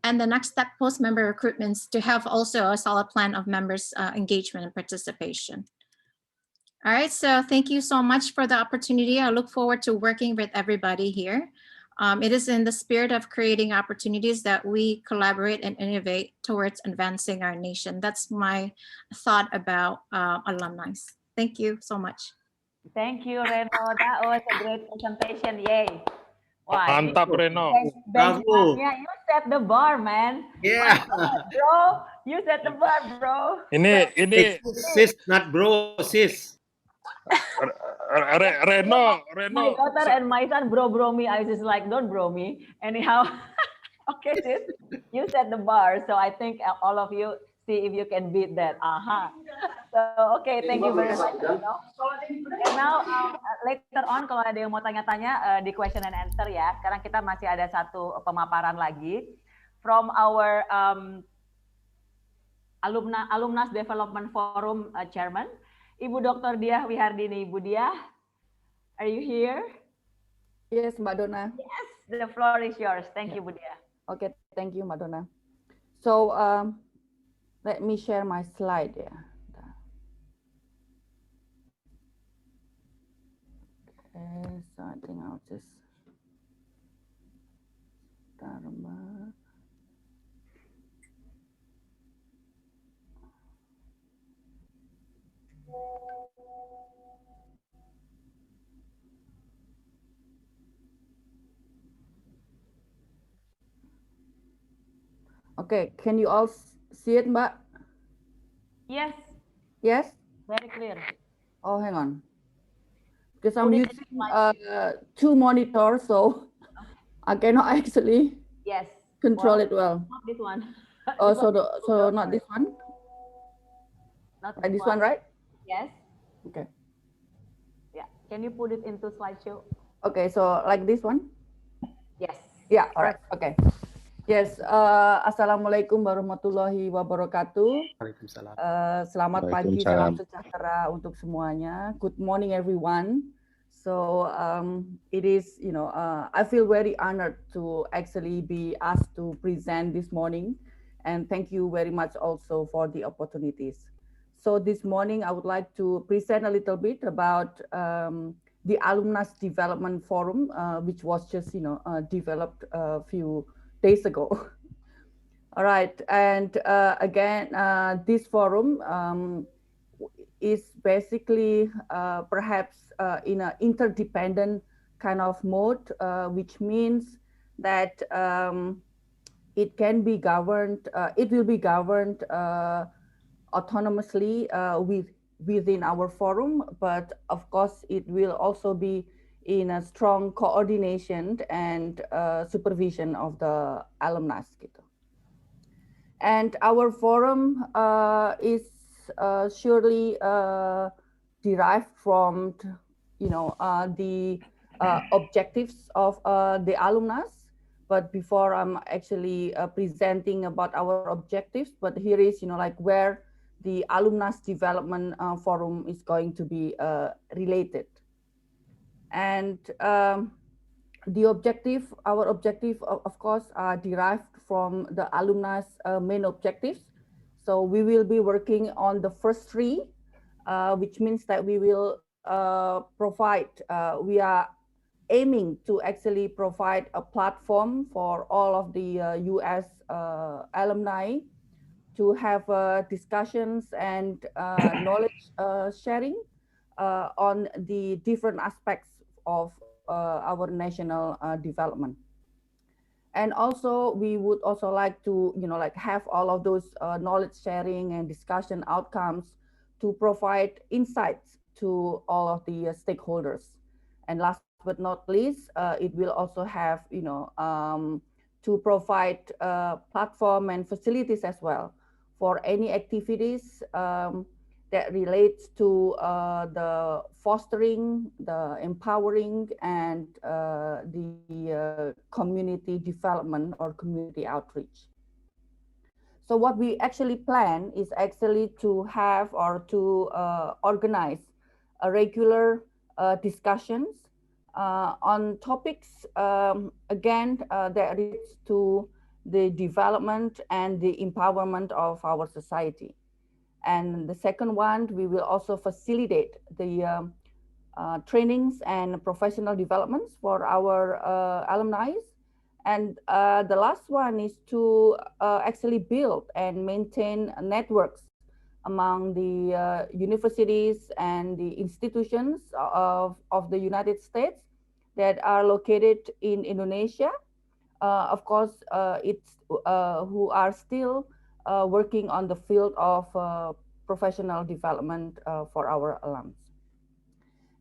And the next step post-member recruitments to have also a solid plan of members' engagement and participation. All right, so thank you so much for the opportunity. I look forward to working with everybody here. It is in the spirit of creating opportunities that we collaborate and innovate towards advancing our nation. That's my thought about alumni. Thank you so much. Thank you, Reno. That was a great presentation. Yay. Wah, Mantap, Reno. benchmarknya, you set the bar, man. Yeah. Bro, you set the bar, bro. Ini Sis, not bro, sis. Reno. My daughter and my son bro me. I was just like, don't bro me. Anyhow, okay, sis, you set the bar. So I think all of you see if you can beat that. So okay, thank you very much. And now later on kalau ada yang mau tanya-tanya di question and answer ya. Sekarang kita masih ada satu pemaparan lagi from our Alumnas Development Forum Chairman, Ibu Dr. Diah Wihardini. Ibu Diah, are you here? Yes, Mbak Donna. Yes, the floor is yours. Thank you, Bu Diah. Okay, thank you, Mbak Donna. So let me share my slide here. Okay, so I think I'll just start. Okay, can you all see it, Mbak? Yes. Yes? Very clear. Oh, hang on. Because I'm using 2 monitors, so I cannot actually control it well. Not this one. Oh, so not this one? Not like this one, right? Yes. Okay. Yeah. Can you put it into slideshow? Okay, so like this one? Yes. Yeah, all right. Okay. Yes, Assalamualaikum warahmatullahi wabarakatuh. Waalaikumsalam. Selamat pagi, salam sejahtera untuk semuanya. Good morning, everyone. So it is, I feel very honored to actually be asked to present this morning. And thank you very much also for the opportunities. So this morning, I would like to present a little bit about the Alumnus Development Forum, which was just, developed a few days ago. All right, and again, this forum is basically perhaps in an interdependent kind of mode, which means that it can be governed, it will be governed autonomously within our forum, but of course it will also be in a strong coordination and supervision of the alumni. And our forum is surely derived from, the objectives of the alumnus. But before I'm actually presenting about our objectives, but here is, like where the alumnus development forum is going to be related. And the objective, our objective, of course, are derived from the alumni's main objectives. So we will be working on the first three, which means that we will provide, we are aiming to actually provide a platform for all of the US alumni to have discussions and knowledge sharing on the different aspects of our national development. And also we would also like to, like have all of those knowledge sharing and discussion outcomes to provide insights to all of the stakeholders. And last but not least, it will also have, to provide platform and facilities as well for any activities that relates to the fostering, the empowering, and the community development or community outreach. So what we actually plan is actually to have or to organize a regular discussions on topics, again, that relates to the development and the empowerment of our society. And the second one, we will also facilitate the trainings and professional developments for our alumni. And the last one is to actually build and maintain networks among the universities and the institutions of the United States that are located in Indonesia. Of course, it's who are still working on the field of professional development for our alums.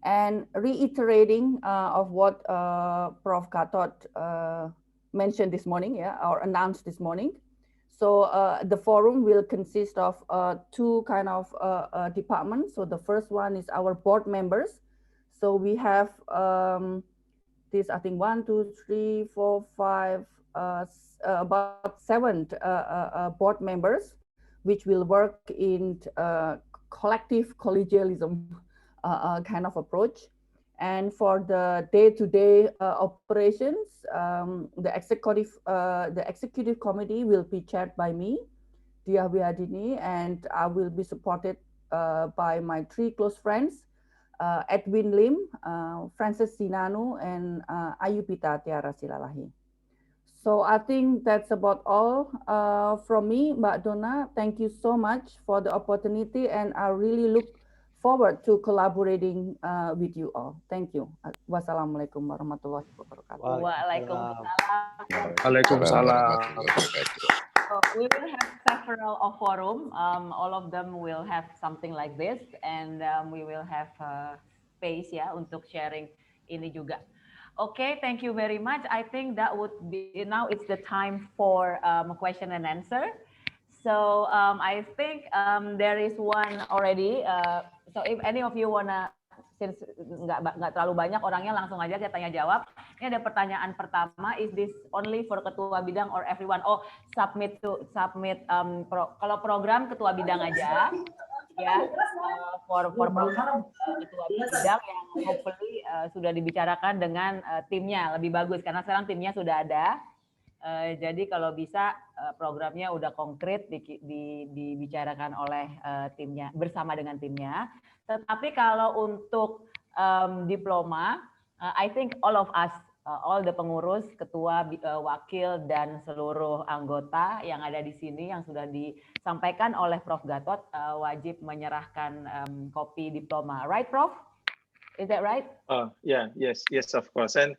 And reiterating of what Prof. Gatot mentioned this morning, or announced this morning. So the forum will consist of two kind of departments. So the first one is our board members. So we have this, I think 1, 2, 3, 4, 5, about 7 board members, which will work in collective collegialism kind of approach. And for the day-to-day operations, the executive committee will be chaired by me, Dia Wiadini, and I will be supported by my 3 close friends, Edwin Lim, Francis Sinanu, and Ayupita Tiara Silalahi. So I think that's about all from me, Mbak Donna. Thank you so much for the opportunity, and I really look forward to collaborating with you all. Thank you. Wassalamualaikum warahmatullahi wabarakatuh. Waalaikumsalam. Waalaikumsalam. So we will have several of forum. All of them will have something like this, and we will have space ya untuk sharing ini juga. Okay, thank you very much. I think that would be, now it's the time for question and answer. So I think there is one already. So if any of you wanna, since nggak terlalu banyak orangnya, langsung aja kita tanya jawab. Ini ada pertanyaan pertama, is this only for ketua bidang or everyone? Oh, submit kalau program ketua bidang aja. Ya, for program ketua bidang yang hopefully sudah dibicarakan dengan timnya lebih bagus karena sekarang timnya sudah ada. Jadi kalau bisa programnya udah konkret dibicarakan oleh timnya bersama dengan timnya. Tetapi kalau untuk diploma, I think all of us all the pengurus, ketua, wakil, dan seluruh anggota yang ada di sini yang sudah disampaikan oleh Prof. Gatot wajib menyerahkan kopi diploma. Right, Prof? Is that right? Yes, of course. And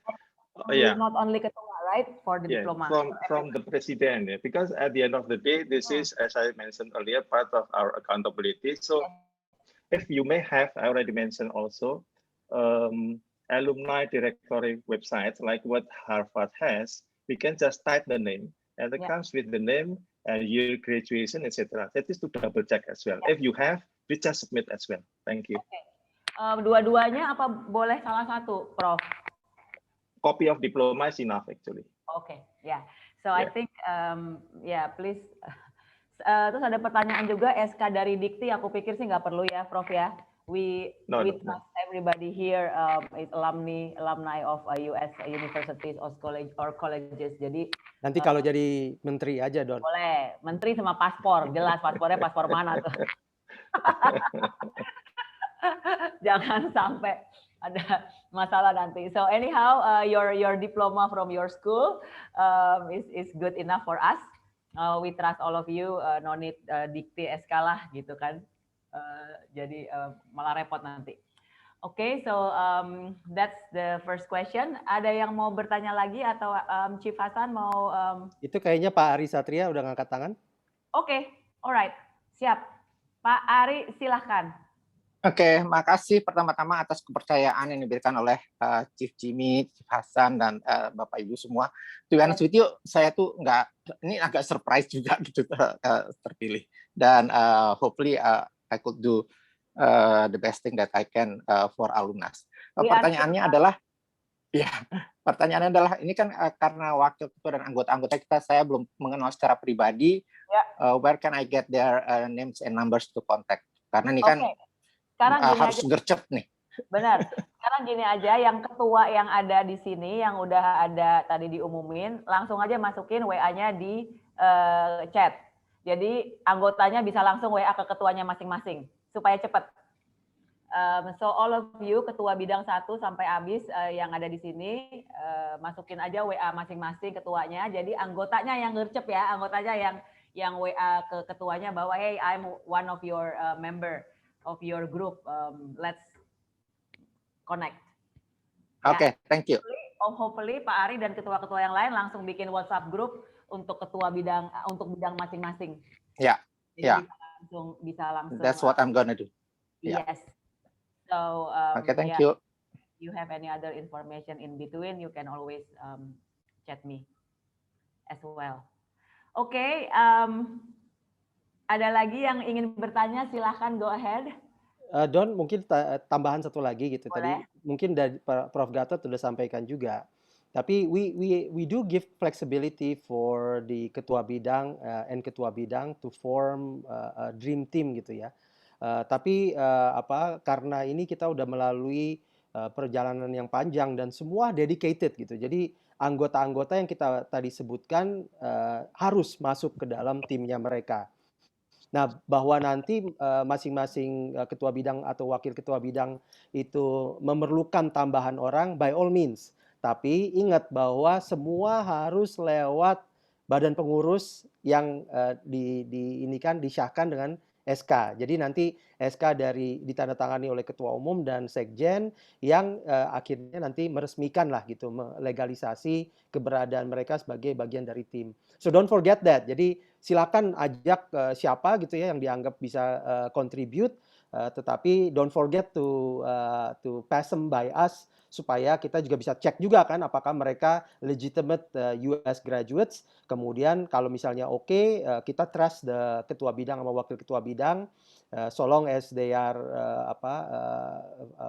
Not only ketua, right, for the diploma. From the president, because at the end of the day, this is, as I mentioned earlier, part of our accountability. So if you may have, I already mentioned also, alumni directory websites like what Harvard has, we can just type the name and it comes with the name and year graduation, etc. That is to double check as well. If you have, we just submit as well. Thank you. Dua-duanya apa boleh salah satu, Prof? Copy of diploma is enough actually. Okay, yeah. So I think, please. Terus ada pertanyaan juga, SK dari Dikti, aku pikir sih nggak perlu ya, Prof ya. We trust everybody here is alumni of US universities or colleges. Jadi nanti kalau jadi menteri aja, Don. Boleh, menteri sama paspor, jelas paspornya paspor mana tuh. Jangan sampai ada masalah nanti. So anyhow, your diploma from your school is good enough for us. We trust all of you. No need Dikti SK lah gitu kan. Jadi malah repot nanti. Okay, so that's the first question. Ada yang mau bertanya lagi atau Chief Hasan mau? Itu kayaknya Pak Ari Satria udah ngangkat tangan. Oke, alright, siap. Pak Ari, silahkan. Oke, makasih pertama-tama atas kepercayaan yang diberikan oleh Chief Jimmy, Chief Hasan, dan Bapak Ibu semua. To be honest with you, saya tuh ini agak surprise juga gitu terpilih. Dan hopefully I could do the best thing that I can for alumnas. Pertanyaannya adalah, ini kan karena wakil ketua dan anggota-anggota kita saya belum mengenal secara pribadi. Where can I get their names and numbers to contact? Karena ini kan harus gercep nih. Benar. Sekarang gini aja, yang ketua yang ada di sini, yang udah ada tadi diumumin, langsung aja masukin WA-nya di chat. Jadi anggotanya bisa langsung WA ke ketuanya masing-masing supaya cepat. So all of you ketua bidang 1 sampai habis yang ada di sini masukin aja WA masing-masing ketuanya. Jadi anggotanya yang gercep ya, anggotanya yang WA ke ketuanya bahwa hey, I'm one of your member of your group. Let's connect. Oke, thank you. Hopefully Pak Ari dan ketua-ketua yang lain langsung bikin WhatsApp group untuk ketua bidang untuk bidang masing-masing. Ya. Bisa langsung. That's what I'm gonna do. Yes. So okay, thank you. You have any other information in between, you can always chat me as well. Oke, ada lagi yang ingin bertanya, silahkan go ahead. Don, mungkin tambahan satu lagi gitu. Boleh. Tadi mungkin dari Prof. Gatot sudah sampaikan juga. Tapi we do give flexibility for the ketua bidang and ketua bidang to form a dream team gitu ya. Tapi karena ini kita udah melalui perjalanan yang panjang dan semua dedicated gitu. Jadi anggota-anggota yang kita tadi sebutkan harus masuk ke dalam timnya mereka. Nah, bahwa nanti masing-masing ketua bidang atau wakil ketua bidang itu memerlukan tambahan orang, by all means. Tapi ingat bahwa semua harus lewat badan pengurus yang disahkan dengan SK. Jadi nanti SK ditandatangani oleh ketua umum dan sekjen yang akhirnya nanti meresmikan lah gitu, melegalisasi keberadaan mereka sebagai bagian dari tim. So don't forget that. Jadi silakan ajak siapa gitu ya yang dianggap bisa contribute, tetapi don't forget to pass them by us supaya kita juga bisa cek juga kan apakah mereka legitimate US graduates. Kemudian kalau misalnya oke, kita trust the ketua bidang sama wakil ketua bidang so long as they are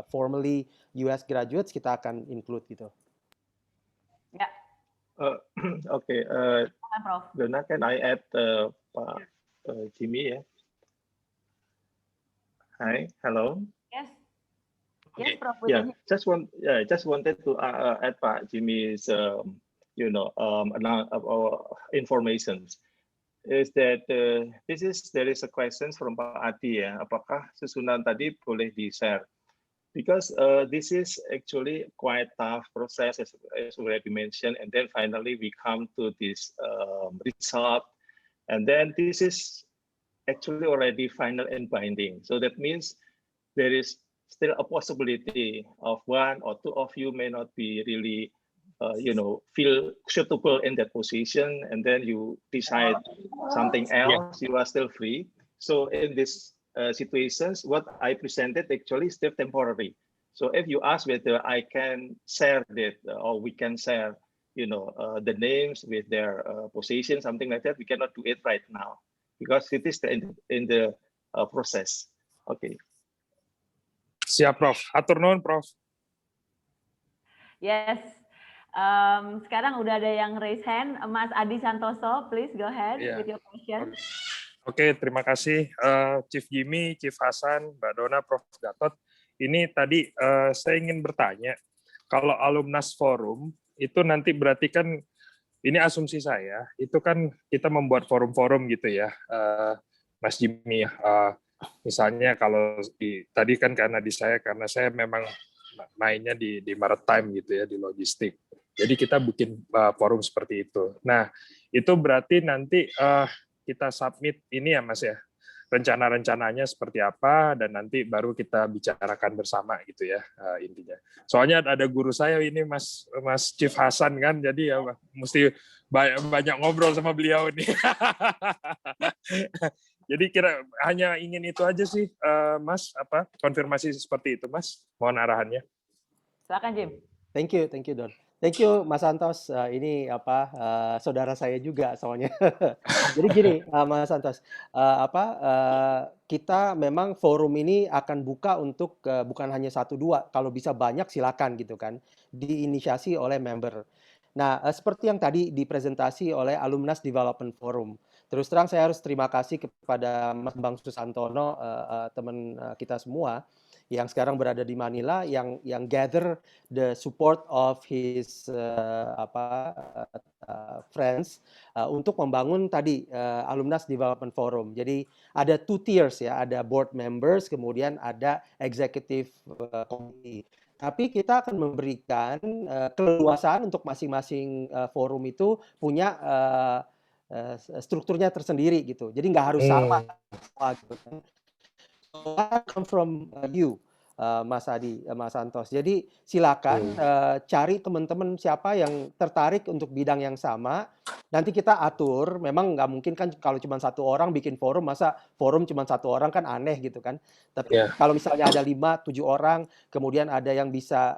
formally US graduates, kita akan include gitu. Ya. Oke, Dona, can I add Pak Jimmy ya? Hi, hello. Yes. Okay. Yes, Prof. Just wanted to add Pak Jimmy's information. Is that there is a question from Pak Adi ya. Apakah susunan tadi boleh di share? because this is actually quite tough process, as already mentioned, and then finally we come to this result, and then this is actually already final and binding. So that means there is still a possibility of one or two of you may not be really, feel suitable in that position, and then you decide something else. You are still free. So in this situations, what I presented actually is still temporary. So if you ask whether I can share that or we can share, the names with their position, something like that, we cannot do it right now because it is in the process. Okay. Siap, Prof. Atur nuhun, Prof. Yes. Sekarang udah ada yang raise hand. Mas Adi Santoso, please go ahead with your question. Oke, terima kasih Chief Jimmy, Chief Hasan, Mbak Dona, Prof. Gatot. Ini tadi saya ingin bertanya, kalau alumnas forum itu nanti berarti kan, ini asumsi saya, itu kan kita membuat forum-forum gitu ya, Mas Jimmy. Misalnya kalau tadi kan karena saya memang mainnya di maritime gitu ya, di logistik. Jadi kita bikin forum seperti itu. Nah, itu berarti nanti kita submit ini ya Mas ya, rencana-rencananya seperti apa, dan nanti baru kita bicarakan bersama gitu ya, intinya. Soalnya ada guru saya ini Mas Chief Hasan kan, jadi ya mesti banyak ngobrol sama beliau nih. Jadi hanya ingin itu aja sih, Mas, konfirmasi seperti itu, Mas. Mohon arahannya. Silakan, Jim. Thank you, Don. Thank you, Mas Santos. Ini saudara saya juga soalnya. Jadi gini, Mas Santos, kita memang forum ini akan buka untuk bukan hanya 1-2, kalau bisa banyak silakan gitu kan, diinisiasi oleh member. Nah, seperti yang tadi dipresentasi oleh Alumnas Development Forum. Terus terang saya harus terima kasih kepada Mas Bang Susantono, teman kita semua, yang sekarang berada di Manila, yang gather the support of his friends untuk membangun tadi Alumnas Development Forum. Jadi ada 2 tiers ya, ada board members, kemudian ada executive committee. Tapi kita akan memberikan keleluasaan untuk masing-masing forum itu punya strukturnya tersendiri gitu. Jadi nggak harus sama gitu kan. So, that come from you, Mas Adi, Mas Santos. Jadi silakan cari teman-teman siapa yang tertarik untuk bidang yang sama. Nanti kita atur. Memang nggak mungkin kan kalau cuma 1 orang bikin forum, masa forum cuma 1 orang kan aneh gitu kan. Tapi kalau misalnya ada 5-7 orang, kemudian ada yang bisa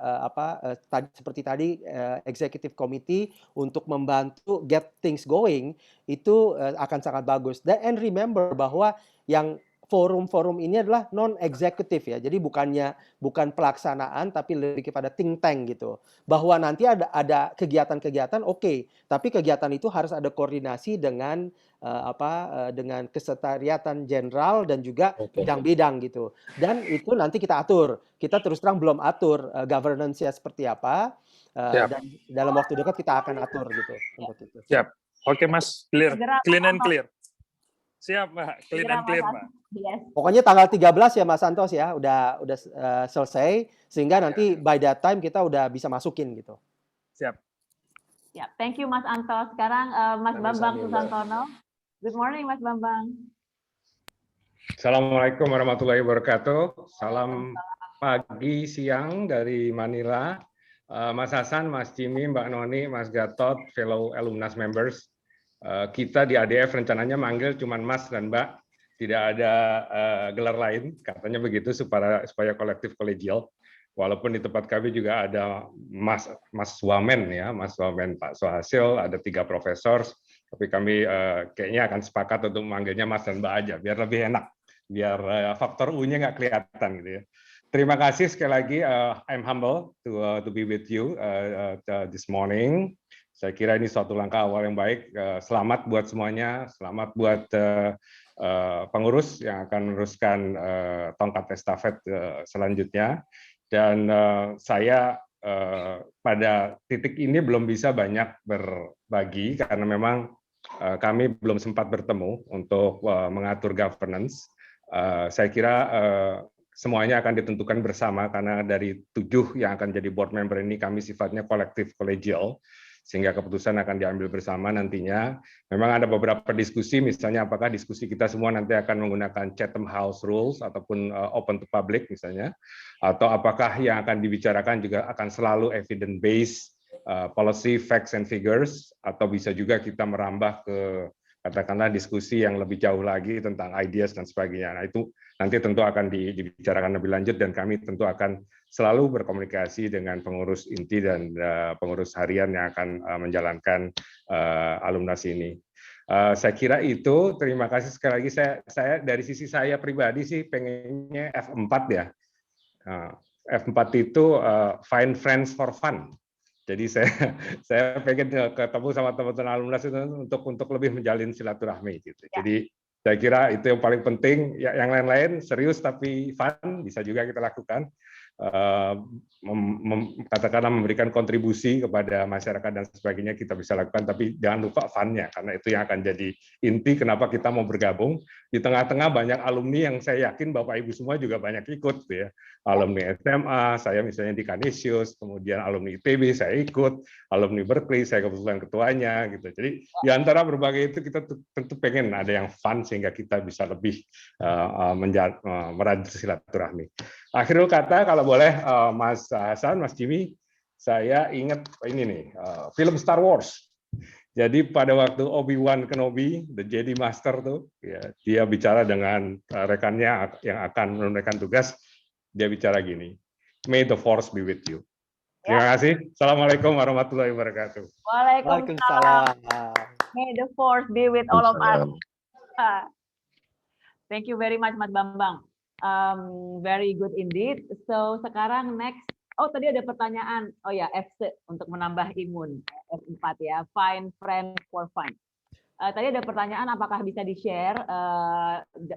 seperti tadi executive committee untuk membantu get things going, itu akan sangat bagus. And remember bahwa yang forum-forum ini adalah non-eksekutif ya, jadi bukan pelaksanaan tapi lebih kepada think tank gitu. Bahwa nanti ada kegiatan-kegiatan, oke, tapi kegiatan itu harus ada koordinasi dengan dengan kesekretariatan jenderal dan juga bidang-bidang gitu. Dan itu nanti kita atur. Kita terus terang belum atur governance-nya seperti apa, dan dalam waktu dekat kita akan atur gitu untuk itu. Siap. Oke Mas, clear and clear. Siap, Mbak. Clean and clear, Mbak. Yes. Pokoknya tanggal 13 ya Mas Santos ya, udah selesai, sehingga nanti by that time kita udah bisa masukin gitu. Siap. Ya, thank you Mas Antos. Sekarang Mas Bambang Susantono. Good morning Mas Bambang. Assalamualaikum warahmatullahi wabarakatuh. Salam pagi, siang dari Manila. Mas Hasan, Mas Jimmy, Mbak Noni, Mas Gatot, fellow alumnus members. Kita di ADF rencananya manggil cuman Mas dan Mbak, tidak ada gelar lain, katanya begitu supaya kolektif kolegial. Walaupun di tempat kami juga ada Mas Wamen ya, Mas Wamen Pak Hasil, ada 3 profesor, tapi kami kayaknya akan sepakat untuk memanggilnya Mas dan Mbak aja, biar lebih enak, biar faktor U-nya nggak kelihatan gitu ya. Terima kasih sekali lagi. I'm humble to be with you this morning. Saya kira ini suatu langkah awal yang baik. Selamat buat semuanya, selamat buat pengurus yang akan meneruskan tongkat estafet selanjutnya. Dan saya pada titik ini belum bisa banyak berbagi karena memang kami belum sempat bertemu untuk mengatur governance. Saya kira semuanya akan ditentukan bersama karena dari 7 yang akan jadi board member ini kami sifatnya kolektif kolegial, sehingga keputusan akan diambil bersama nantinya. Memang ada beberapa diskusi, misalnya apakah diskusi kita semua nanti akan menggunakan Chatham House Rules ataupun open to public misalnya, atau apakah yang akan dibicarakan juga akan selalu evidence based policy, facts and figures, atau bisa juga kita merambah ke katakanlah diskusi yang lebih jauh lagi tentang ideas dan sebagainya. Nah itu nanti tentu akan dibicarakan lebih lanjut dan kami tentu akan selalu berkomunikasi dengan pengurus inti dan pengurus harian yang akan menjalankan alumnas ini. Saya kira itu. Terima kasih sekali lagi. Saya dari sisi saya pribadi sih pengennya F4 ya. F4 itu find friends for fun. Jadi saya pengen ketemu sama teman-teman alumnas itu untuk lebih menjalin silaturahmi gitu. Jadi saya kira itu yang paling penting. Yang lain-lain serius tapi fun bisa juga kita lakukan. Katakanlah memberikan kontribusi kepada masyarakat dan sebagainya kita bisa lakukan, tapi jangan lupa fun-nya karena itu yang akan jadi inti kenapa kita mau bergabung. Di tengah-tengah banyak alumni yang saya yakin Bapak Ibu semua juga banyak ikut ya. Alumni SMA, saya misalnya di Kanisius, kemudian alumni ITB saya ikut, alumni Berkeley saya kebetulan ketuanya gitu. Jadi di antara berbagai itu kita tentu pengen ada yang fun sehingga kita bisa lebih merajut silaturahmi. Akhirul kata kalau boleh Mas Hasan, Mas Jimmy, saya ingat ini nih film Star Wars. Jadi pada waktu Obi-Wan Kenobi, the Jedi Master tuh, ya, dia bicara dengan rekannya yang akan menunaikan tugas, dia bicara gini, May the Force be with you. Terima kasih. Assalamualaikum warahmatullahi wabarakatuh. Waalaikumsalam. May the force be with all of us. Thank you very much, Mas Bambang. Very good indeed. So sekarang next, tadi ada pertanyaan. Oh ya, FC untuk menambah imun. F4 ya, find friends for fun. Tadi ada pertanyaan apakah bisa di-share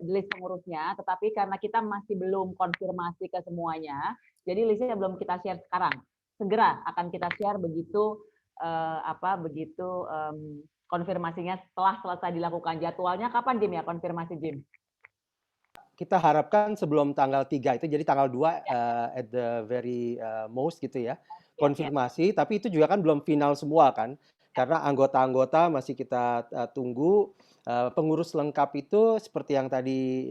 list pengurusnya, tetapi karena kita masih belum konfirmasi ke semuanya, jadi listnya belum kita share sekarang. Segera akan kita share begitu konfirmasinya setelah selesai dilakukan. Jadwalnya kapan, Jim, ya, konfirmasi, Jim? Kita harapkan sebelum tanggal 3 itu, jadi tanggal 2 at the very most gitu ya, konfirmasi, tapi itu juga kan belum final semua kan, karena anggota-anggota masih kita tunggu. Pengurus lengkap itu seperti yang tadi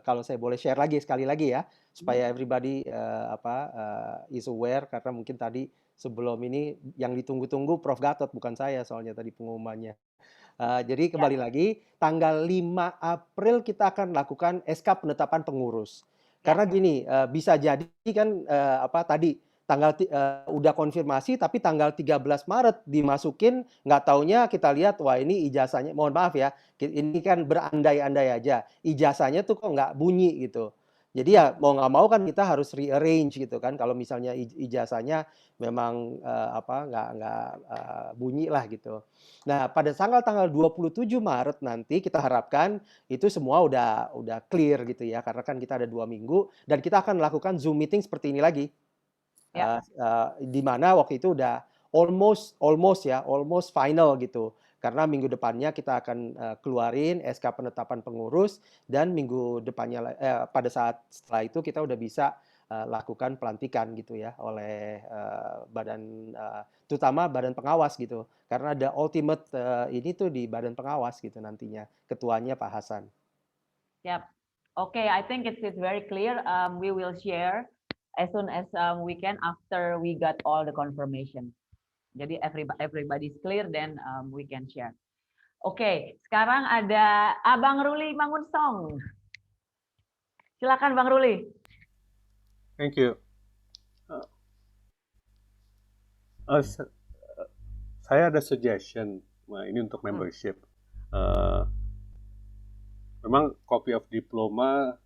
kalau saya boleh share lagi sekali lagi ya, supaya everybody is aware, karena mungkin tadi sebelum ini yang ditunggu-tunggu Prof. Gatot, bukan saya soalnya tadi pengumumannya. Jadi kembali lagi, tanggal 5 April kita akan lakukan SK penetapan pengurus. Karena gini, bisa jadi kan tadi tanggal udah konfirmasi, tapi tanggal 13 Maret dimasukin, nggak taunya kita lihat, wah ini ijazahnya, mohon maaf ya, ini kan berandai-andai aja, ijazahnya tuh kok nggak bunyi gitu. Jadi ya mau nggak mau kan kita harus rearrange gitu kan, kalau misalnya ijazahnya memang nggak bunyi lah gitu. Nah pada tanggal 27 Maret nanti kita harapkan itu semua udah clear gitu ya, karena kan kita ada 2 minggu dan kita akan melakukan Zoom meeting seperti ini lagi. Di mana waktu itu udah almost final gitu, karena minggu depannya kita akan keluarin SK penetapan pengurus dan minggu depannya pada saat setelah itu kita udah bisa lakukan pelantikan gitu ya oleh badan terutama badan pengawas gitu, karena ada ultimate ini tuh di badan pengawas gitu nantinya, ketuanya Pak Hasan. Yep. Okay, I think it's very clear. We will share as soon as we can after we got all the confirmation. Jadi everybody's clear, then we can share. Oke, sekarang ada Abang Ruli Mangunsong. Silakan Bang Ruli. Thank you. Saya ada suggestion, ini untuk membership. Memang copy of diploma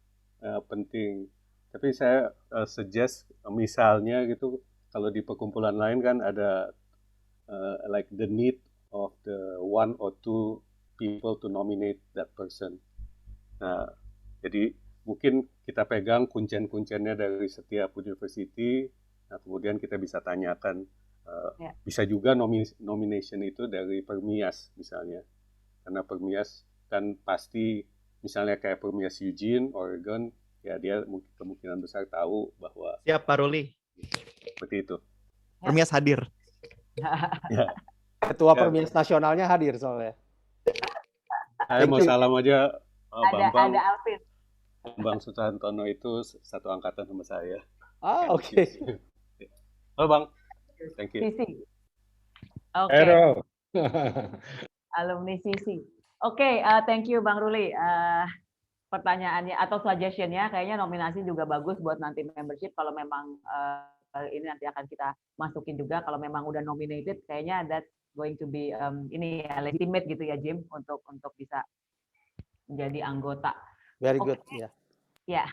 penting. Tapi saya suggest misalnya gitu, kalau di perkumpulan lain kan ada like the need of the 1 or 2 people to nominate that person. Nah, jadi mungkin kita pegang kuncen-kuncennya dari setiap university. Nah, kemudian kita bisa tanyakan, bisa juga nomination itu dari Permias misalnya. Karena Permias kan pasti, misalnya kayak Permias Eugene, Oregon, ya dia mungkin kemungkinan besar tahu bahwa Siap Pak Ruli. seperti itu. Permias hadir. Ya. Ketua Ya. Permias Nasionalnya hadir soalnya. Saya mau salam aja Bambang. Ada Alvin. Bang Susantono itu satu angkatan sama saya. Oke. Halo Bang. Thank you. Sisi. Oke. Hero. Alumni Sisi. Oke, thank you Bang Ruli. Pertanyaannya atau suggestionnya kayaknya nominasi juga bagus buat nanti membership kalau memang ini nanti akan kita masukin juga kalau memang udah nominated kayaknya that's going to be ini ya legitimate gitu ya Jim untuk bisa menjadi anggota. Very good, ya. Ya.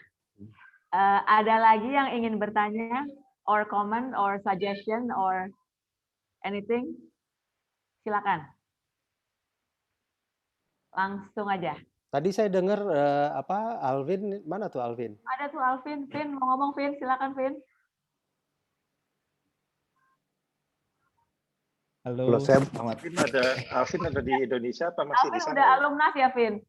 Ada lagi yang ingin bertanya or comment or suggestion or anything? Silakan. Langsung aja. Tadi saya dengar Alvin, mana tuh Alvin? Ada tuh Alvin, Vin mau ngomong Vin, silakan Vin. Halo. Alvin ada di Indonesia apa masih Alvin di sana? udah alumnas ya Vin?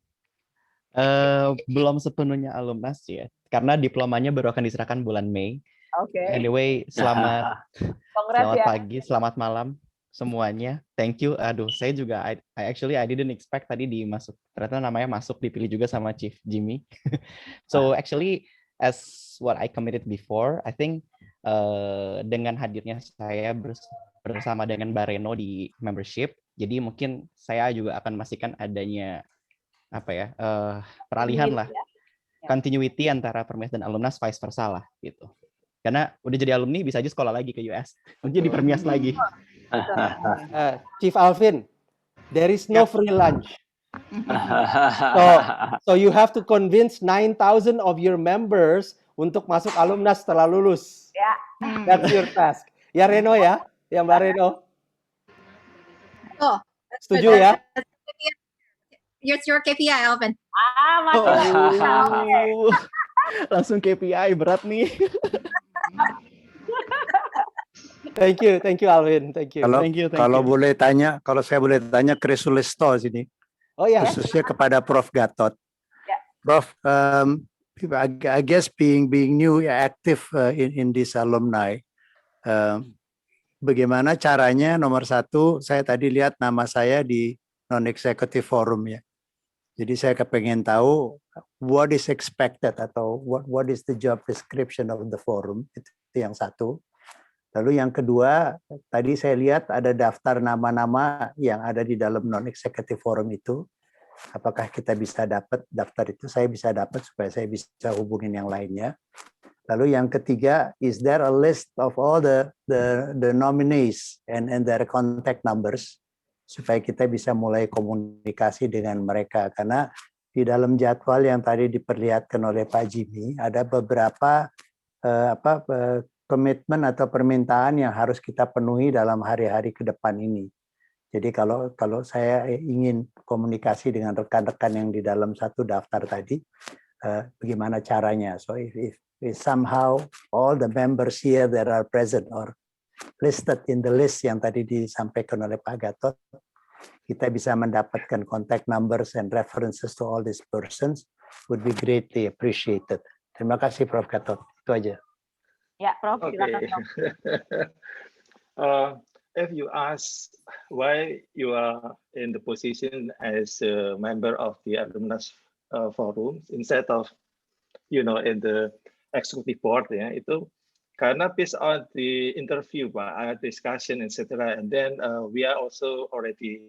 Belum sepenuhnya alumnas ya, karena diplomanya baru akan diserahkan bulan Mei. Oke. Anyway, selamat ya. pagi, selamat malam semuanya. Thank you. Aduh, saya juga I didn't expect tadi ternyata namanya masuk dipilih juga sama Chief Jimmy. So actually as what I committed before, I think dengan hadirnya saya bersama dengan Mbak Reno di membership, jadi mungkin saya juga akan memastikan adanya peralihan lah, continuity antara Permias dan alumnas, vice versa lah gitu. Karena udah jadi alumni bisa aja sekolah lagi ke US, mungkin di Permias lagi. Chief Alvin, there is no free lunch. So you have to convince 9,000 of your members untuk masuk alumnas setelah lulus. Ya. That's your task. Ya Reno ya, Mbak Reno. Oh, setuju ya? Here's your KPI, Alvin. Langsung KPI berat nih. Thank you Alvin. Thank you. Kalau saya boleh tanya Kresulisto sini. Oh ya. Khususnya kepada Prof Gatot. Prof, I guess being new, active in this alumni, bagaimana caranya? Nomor satu, saya tadi lihat nama saya di non-executive forum ya. Jadi saya kepengen tahu what is expected atau what is the job description of the forum, itu yang satu. Lalu yang kedua, tadi saya lihat ada daftar nama-nama yang ada di dalam non-executive forum itu. Apakah kita bisa dapat daftar itu? Saya bisa dapat supaya saya bisa hubungin yang lainnya. Lalu yang ketiga, is there a list of all the nominees and their contact numbers supaya kita bisa mulai komunikasi dengan mereka? Karena di dalam jadwal yang tadi diperlihatkan oleh Pak Jimmy ada beberapa komitmen atau permintaan yang harus kita penuhi dalam hari-hari ke depan ini. Jadi kalau saya ingin komunikasi dengan rekan-rekan yang di dalam satu daftar tadi, bagaimana caranya? So if somehow all the members here that are present or listed in the list yang tadi disampaikan oleh Pak Gatot, kita bisa mendapatkan contact numbers and references to all these persons, would be greatly appreciated. Terima kasih Prof Gatot. Itu aja. Ya, Prof, silakan. If you ask why you are in the position as a member of the alumnus forum instead of, in the executive board, ya, itu karena based on the interview, discussion, etc. And then we are also already,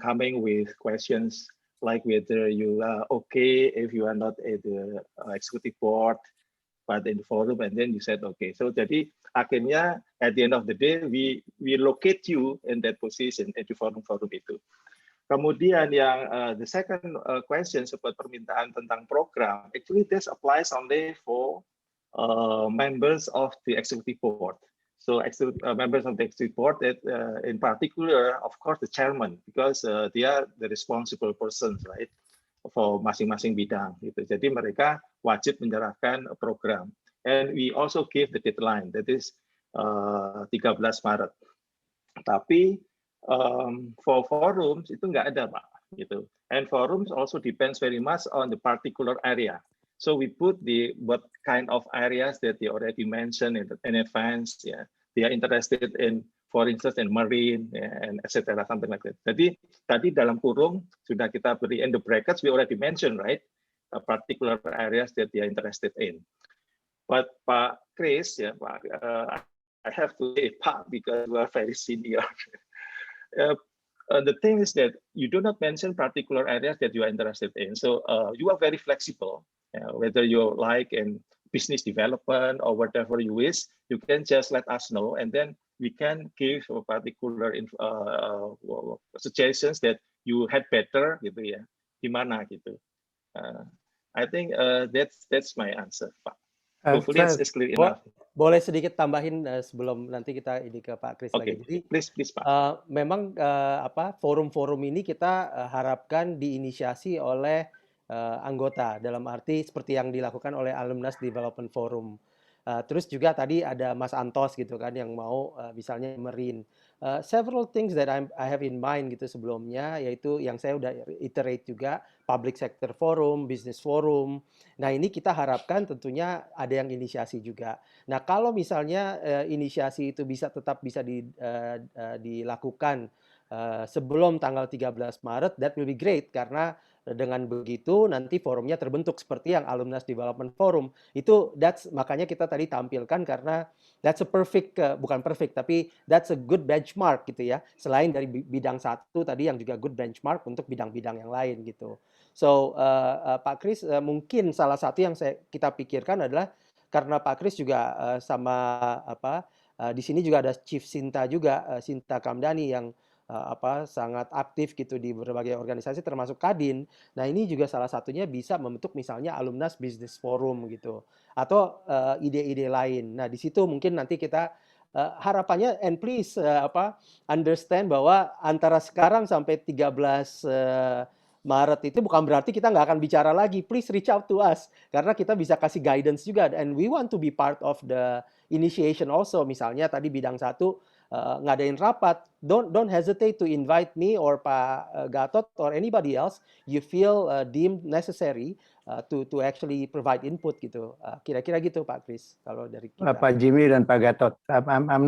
coming with questions like whether you are okay if you are not at the executive board, but in the forum, and then you said okay. So jadi akhirnya at the end of the day we locate you in that position at the forum itu. Kemudian yang the second question seperti permintaan tentang program, actually this applies only for members of the executive board. So members of the executive board, that in particular, of course, the chairman, because they are the responsible persons, right, for masing-masing bidang. Gitu. Jadi mereka wajib menyerahkan program. And we also give the deadline, that is 13 Maret. Tapi for forums itu nggak ada, Pak. Gitu. And forums also depends very much on the particular area. So we put what kind of areas that they already mentioned in advance. Yeah, they are interested in, for instance, in marine and etc. Something like that. Jadi tadi dalam kurung sudah kita beri in the brackets. We already mentioned, right? Particular areas that they are interested in. But Pak Chris, yeah, Pak, I have to say Pak because you are very senior. The thing is that you do not mention particular areas that you are interested in. So you are very flexible. Whether you like in business development or whatever you wish, you can just let us know, and then we can give a particular suggestions that you had better, gitu ya, gimana gitu. I think that's my answer, Pak. Hopefully it's clear enough. Boleh sedikit tambahin sebelum nanti kita ini ke Pak Kris lagi. Jadi please Pak. Memang forum-forum ini kita harapkan diinisiasi oleh anggota, dalam arti seperti yang dilakukan oleh Alumnas Development Forum. Terus juga tadi ada Mas Antos gitu kan yang mau misalnya marine. Several things that I have in mind gitu sebelumnya, yaitu yang saya udah iterate juga, public sector forum, business forum. Nah ini kita harapkan tentunya ada yang inisiasi juga. Nah kalau misalnya inisiasi itu tetap bisa dilakukan sebelum tanggal 13 Maret, that will be great, karena dengan begitu nanti forumnya terbentuk seperti yang Alumnas Development Forum. Itu makanya kita tadi tampilkan, karena that's a perfect, bukan perfect, tapi that's a good benchmark gitu ya. Selain dari bidang satu tadi yang juga good benchmark untuk bidang-bidang yang lain gitu. So Pak Kris, mungkin salah satu yang kita pikirkan adalah karena Pak Kris juga di sini juga ada Chief Sinta juga, Sinta Kamdani yang sangat aktif gitu di berbagai organisasi termasuk Kadin. Nah ini juga salah satunya bisa membentuk misalnya Alumnas Business Forum gitu, atau ide-ide lain. Nah di situ mungkin nanti kita harapannya, and please understand bahwa antara sekarang sampai 13 Maret itu bukan berarti kita nggak akan bicara lagi. Please reach out to us, karena kita bisa kasih guidance juga, and we want to be part of the initiation also. Misalnya tadi bidang satu ngadain rapat, don't hesitate to invite me or Pak Gatot or anybody else you feel deemed necessary to actually provide input gitu. Kira-kira gitu Pak Kris kalau dari kita. Pak Jimmy dan Pak Gatot, I'm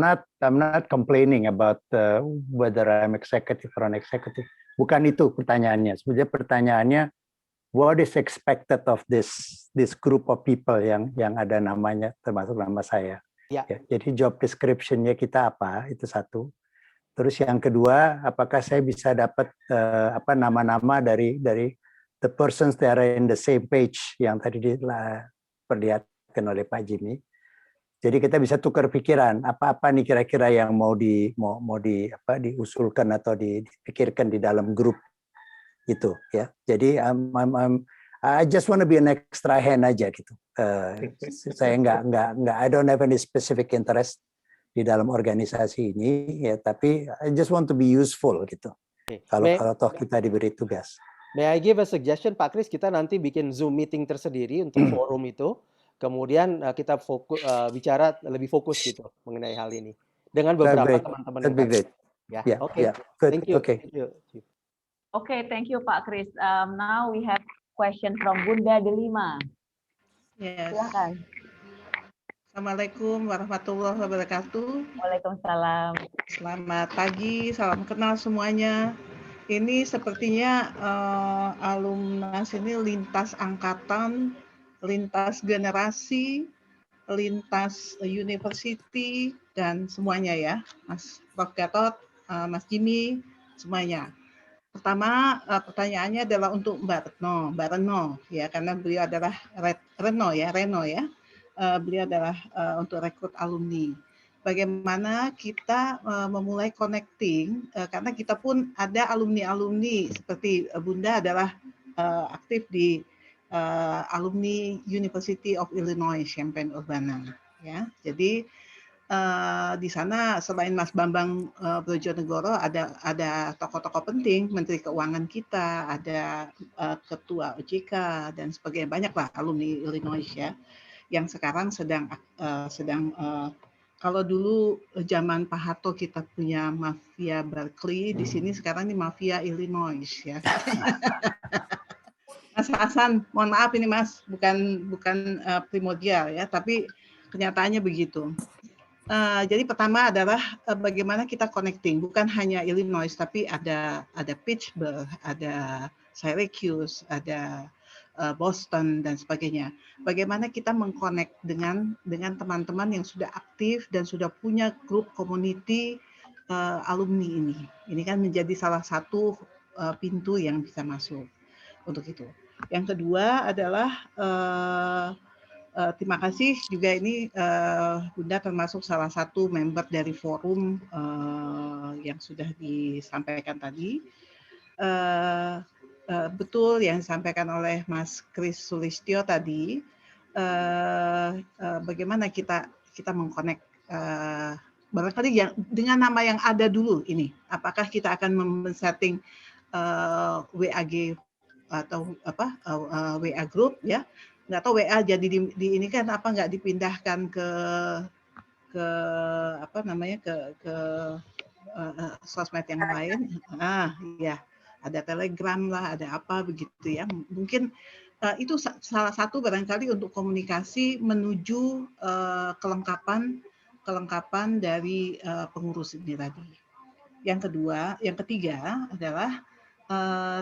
not complaining about whether I'm executive or non-executive. Bukan itu pertanyaannya. Sebenarnya pertanyaannya, what is expected of this group of people yang ada namanya, termasuk nama saya. Ya, jadi job description-nya kita apa, itu satu. Terus yang kedua, apakah saya bisa dapat nama-nama dari the persons that are in the same page yang tadi diperlihatkan oleh Pak Jimmy. Jadi kita bisa tukar pikiran, apa nih kira-kira yang mau diusulkan atau dipikirkan di dalam grup itu ya. Jadi I just want to be an extra hand aja gitu. Saya nggak, I don't have any specific interest di dalam organisasi ini ya, tapi I just want to be useful gitu. Kalau toh kita diberi tugas. May I give a suggestion, Pak Kris? Kita nanti bikin Zoom meeting tersendiri untuk forum itu. Kemudian kita bicara lebih fokus gitu mengenai hal ini dengan beberapa teman-teman. That'd be great. Ya, oke. Thank you. Okay. Okay, thank you Pak Kris. Now we have question from Bunda Delima. Yes. Silakan. Assalamualaikum warahmatullahi wabarakatuh. Waalaikumsalam. Selamat pagi, salam kenal semuanya. Ini sepertinya alumnas ini lintas angkatan, lintas generasi, lintas university, dan semuanya ya, Mas Prof. Gatot, Mas Jimmy, semuanya. Pertama, pertanyaannya adalah untuk Mbak Reno, ya, karena beliau adalah Reno ya, beliau adalah untuk rekrut alumni. Bagaimana kita memulai connecting, karena kita pun ada alumni-alumni seperti Bunda adalah aktif di alumni University of Illinois Champaign-Urbana, ya. Jadi di sana selain Mas Bambang Brojonegoro ada tokoh-tokoh penting, Menteri Keuangan kita, ada Ketua OJK dan sebagainya, banyaklah alumni Illinois ya, yang sekarang sedang kalau dulu zaman Pak Harto kita punya mafia Berkeley, di sini sekarang ini mafia Illinois ya. Mas Hasan, mohon maaf ini Mas, bukan primordial ya, tapi kenyataannya begitu. Jadi pertama adalah bagaimana kita connecting, bukan hanya Illinois, tapi ada Pittsburgh, ada Syracuse, ada Boston dan sebagainya. Bagaimana kita mengconnect dengan teman-teman yang sudah aktif dan sudah punya grup community alumni ini. Ini kan menjadi salah satu pintu yang bisa masuk untuk itu. Yang kedua adalah terima kasih juga ini Bunda termasuk salah satu member dari forum yang sudah disampaikan tadi. Betul yang disampaikan oleh Mas Kris Sulistyo tadi, bagaimana kita mengkonek barangkali yang dengan nama yang ada dulu ini, apakah kita akan men-setting WAG atau WA group ya, nggak tahu WA jadi di ini kan apa nggak dipindahkan ke apa namanya ke sosmed yang lain. Ya ada Telegram lah, ada apa begitu ya, mungkin itu salah satu barangkali untuk komunikasi menuju kelengkapan dari pengurus ini tadi. Yang ketiga adalah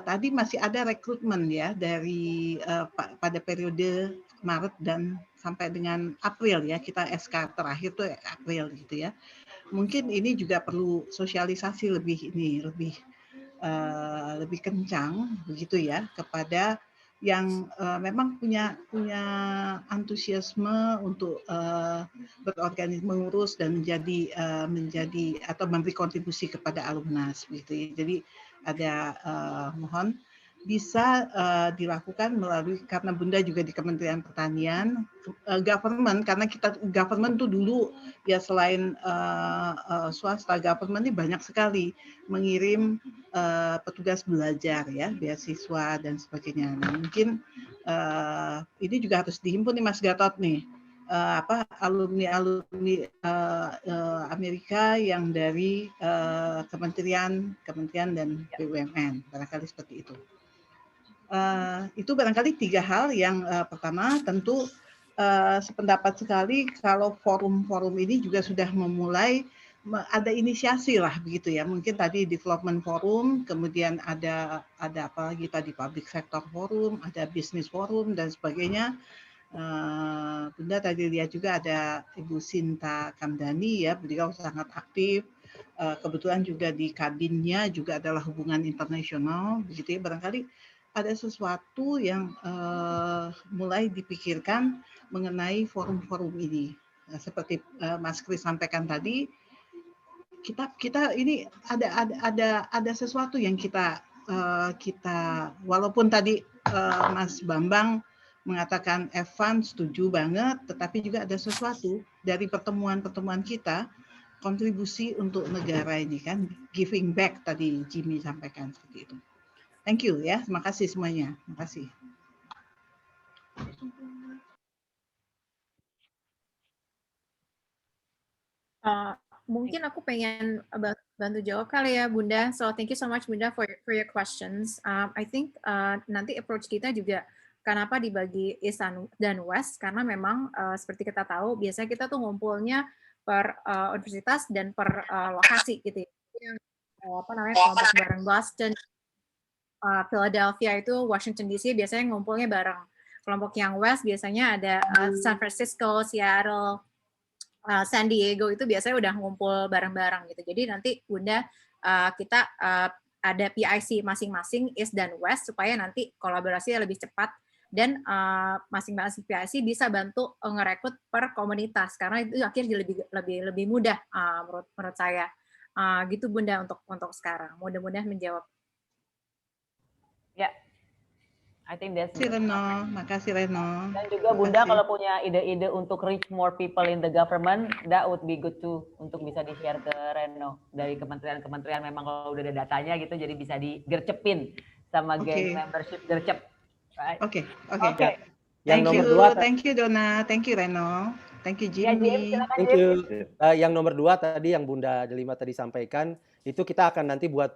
tadi masih ada rekrutmen ya dari pada periode Maret dan sampai dengan April ya, kita SK terakhir tuh April gitu ya. Mungkin ini juga perlu sosialisasi lebih kencang begitu ya kepada yang memang punya antusiasme untuk berorganisasi mengurus dan menjadi atau memberi kontribusi kepada alumnas gitu ya. Jadi ada mohon bisa dilakukan melalui, karena Bunda juga di Kementerian Pertanian, government, karena kita government tuh dulu ya selain swasta, government ini banyak sekali mengirim petugas belajar ya, beasiswa dan sebagainya. Nah, mungkin ini juga harus dihimpun nih Mas Gatot nih, alumni Amerika yang dari kementerian dan BUMN, barangkali seperti itu. Itu barangkali 3 hal. Yang pertama tentu sependapat sekali kalau forum-forum ini juga sudah memulai ada inisiasi lah begitu ya, mungkin tadi development forum, kemudian ada apa lagi tadi public sector forum, ada business forum dan sebagainya. Bunda tadi lihat juga ada Ibu Sinta Kamdani ya, beliau sangat aktif. Kebetulan juga di kabinnya juga adalah hubungan internasional begitu ya, barangkali ada sesuatu yang mulai dipikirkan mengenai forum-forum ini. Seperti Mas Kris sampaikan tadi, kita ini ada sesuatu yang kita walaupun tadi Mas Bambang mengatakan Evan setuju banget, tetapi juga ada sesuatu dari pertemuan-pertemuan kita, kontribusi untuk negara ini kan, giving back tadi Jimmy sampaikan seperti itu. Thank you ya, terima kasih semuanya. Terima kasih. Mungkin aku pengen bantu jawab kali ya Bunda. So thank you so much Bunda for your questions. I think nanti approach kita juga kenapa dibagi East dan West, karena memang seperti kita tahu biasanya kita tuh ngumpulnya per universitas dan per lokasi gitu ya. Apa namanya, kelompok bareng Boston, Philadelphia itu Washington DC biasanya ngumpulnya bareng. Kelompok yang West biasanya ada San Francisco, Seattle, San Diego itu biasanya udah ngumpul bareng-bareng gitu. Jadi nanti Bunda kita ada PIC masing-masing East dan West supaya nanti kolaborasinya lebih cepat dan masing-masing PIC bisa bantu ngerekrut per komunitas karena itu akhirnya lebih mudah menurut saya. Gitu Bunda untuk sekarang. Mudah-mudahan menjawab. Ya, I think that's good. Makasih Reno. Dan juga Bunda kalau punya ide-ide untuk reach more people in the government, that would be good too untuk bisa di-share ke Reno dari kementerian-kementerian, memang kalau udah ada datanya gitu jadi bisa digercepin sama geng membership gercep. Right? Oke. Yang Thank nomor you. 2. Thank you Dona. Thank you Reno. Thank you, Ya, Jim, Jimmy. silakan Thank Jim. you. Yang nomor 2 tadi yang Bunda Delima tadi sampaikan, itu kita akan nanti buat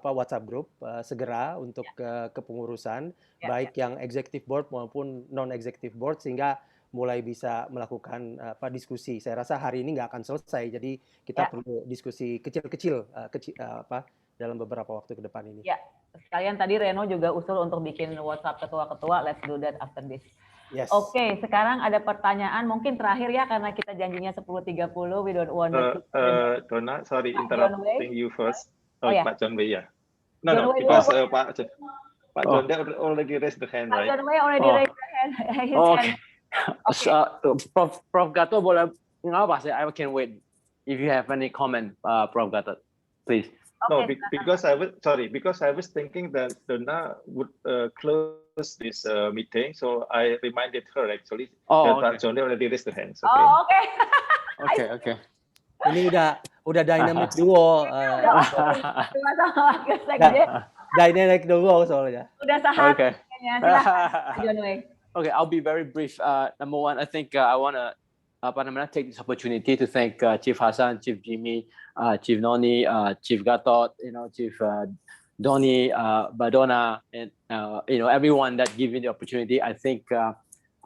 WhatsApp group segera untuk kepengurusan, baik yang executive board maupun non executive board, sehingga mulai bisa melakukan diskusi. Saya rasa hari ini nggak akan selesai, jadi kita perlu diskusi kecil-kecil dalam beberapa waktu ke depan ini. Ya, sekalian tadi Reno juga usul untuk bikin WhatsApp ketua-ketua. Let's do that after this. Yes. Oke, sekarang ada pertanyaan mungkin terakhir ya, karena kita janjinya 10.30. We don't want to Donna, sorry, John Wei. interrupting you first. Oh, ya. Pak John Wei, ya. No, John no, Wei, because oh. Pak John Wei already raised the hand, Pak right? John Wei already raised the hand. His Okay. hand. Okay. Prof Gatot boleh ngapa sih? I can wait. If you have any comment, Prof Gatot, please. No, because I was thinking that Donna would close this meeting, so I reminded her actually that Pak John already raised the hands. Okay. Oh, okay. Okay. Ini udah dynamic duo. Dynamic duo soalnya. Udah sahat. Okay. Silakan, John Wei. Okay, I'll be very brief. Number one, I think I want to take this opportunity to thank Chief Hasan, Chief Jimmy, Chief Noni, Chief Gatot, Chief Doni, Badona, and everyone that gave me the opportunity. I think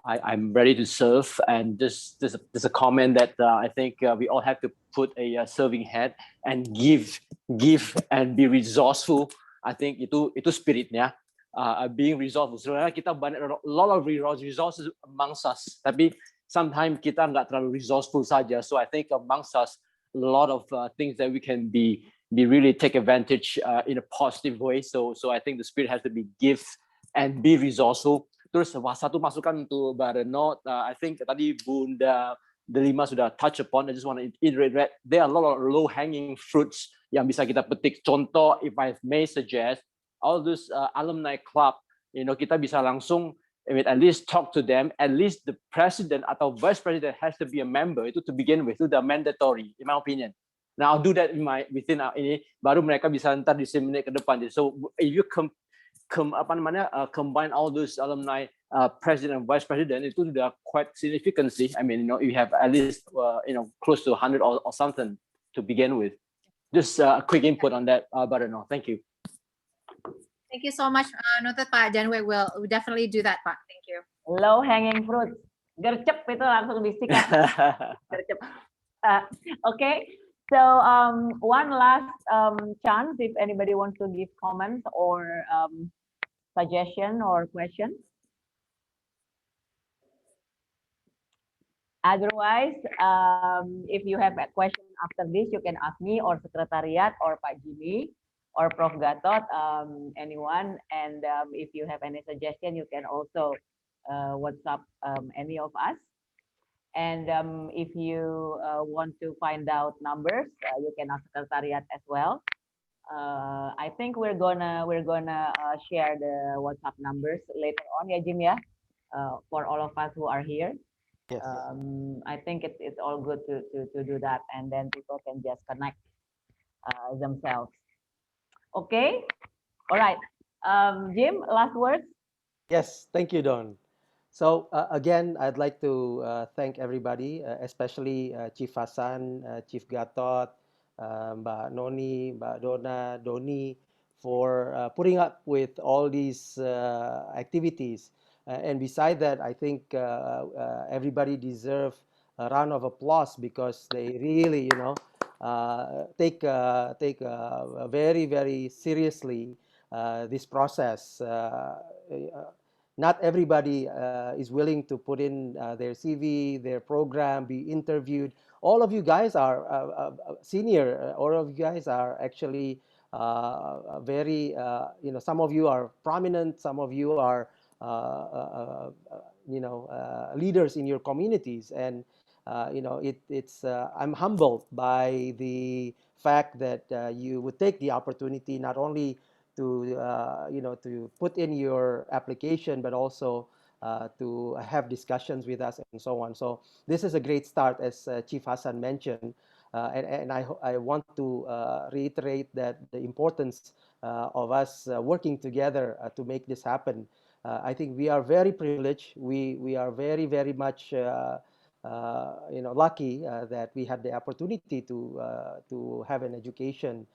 I'm ready to serve, and there's a comment that I think we all have to put a serving head and give and be resourceful. I think itu spiritnya. Being resourceful. Sebenarnya kita banyak a lot of resources amongst us, tapi sometimes kita nggak terlalu resourceful saja. So I think amongst us a lot of things that we can be really take advantage in a positive way. So I think the spirit has to be give and be resourceful. Terus satu masukan untuk Mbak Reno, I think tadi Bunda Delima sudah touch upon. I just want to iterate that there are a lot of low hanging fruits yang bisa kita petik. Contoh, if I may suggest, all this alumni club, kita bisa langsung, at least talk to them. At least the president atau vice president has to be a member. Itu to begin with, itu udah mandatory, in my opinion. Now I'll do that within ini, baru mereka bisa ntar disseminate ke depan. So if you combine all those alumni president and vice president, itu sudah quite significant sih. I mean, you have at least close to 100 or something to begin with. Just a quick input on that, but no, thank you. Thank you so much. Noted, Pak Janwe. We'll definitely do that, Pak. Thank you. Low hanging fruit. Gercep itu langsung disikat. Gercep. Okay. So one last chance if anybody wants to give comments or suggestion or question. Otherwise, if you have a question after this, you can ask me or Secretariat or Pak Jimmy or Prof Gatot, anyone. And if you have any suggestion, you can also WhatsApp any of us. And if you want to find out numbers, you can ask Secretariat as well. I think we're gonna share the WhatsApp numbers later on, ya Jim ya, for all of us who are here. Yes. I think it's all good to do that, and then people can just connect themselves. Okay, all right. Jim, last words. Yes, thank you, Don. So again, I'd like to thank everybody, especially Chief Hasan, Chief Gatot, Mbak Noni, Mbak Dona, Doni, for putting up with all these activities. And beside that, I think everybody deserves a round of applause because they really, take very, very seriously this process. Not everybody is willing to put in their CV, their program, be interviewed. All of you guys are senior. All of you guys are actually very, some of you are prominent. Some of you are, leaders in your communities. And, I'm humbled by the fact that you would take the opportunity not only to to put in your application, but also to have discussions with us and so on. So this is a great start, as Chief Hasan mentioned, and I want to reiterate that the importance of us working together to make this happen. I think we are very privileged. We are very, very much lucky that we had the opportunity to have an education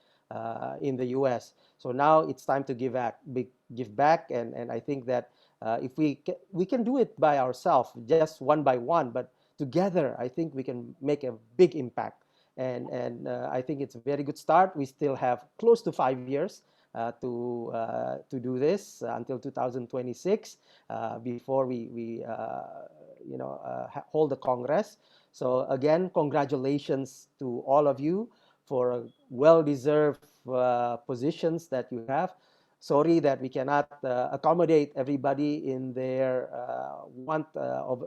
in the U.S. So now it's time to give back, and I think that if we can do it by ourselves, just one by one, but together, I think we can make a big impact. And I think it's a very good start. We still have close to 5 years to do this until 2026 before we hold the Congress. So again, congratulations to all of you for well-deserved positions that you have. Sorry that we cannot accommodate everybody in their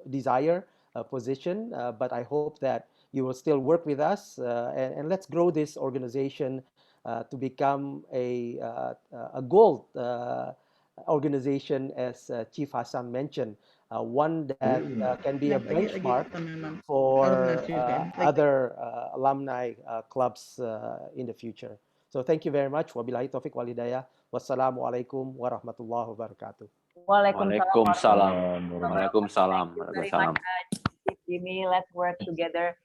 desire position, but I hope that you will still work with us, and let's grow this organization to become a gold organization, as Chief Hassan mentioned, one that can be a benchmark for other alumni clubs in the future. So thank you very much. Wabillahi taufiq walhidayah. Wassalamualaikum warahmatullahi wabarakatuh. Waalaikumsalam. Waalaikumsalam. Very much, Chief Jimmy. Let's work together.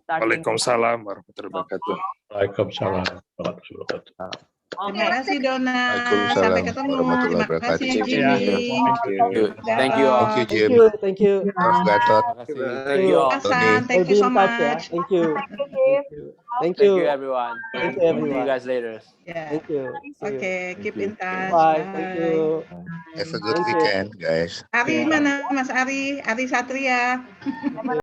Starting Waalaikumsalam warahmatullahi wabarakatuh. Waalaikumsalam warahmatullahi wabarakatuh. Terima kasih Dona. Waalaikumsalam Sampai ketemu. warahmatullahi Terima kasih wabarakatuh. Jimmy. Thank you all. Thank you, Jim. Thank you. Prof. Gatot. Thank you all. Hasan, thank you so much. Thank you. Thank Thank you you. everyone. Thank you, See you everyone. guys later. Yeah. Thank you. See you. Okay, keep in touch. Bye. Thank you. Have a good Thank you. weekend, guys. Ari mana Mas Ari? Ari Satria.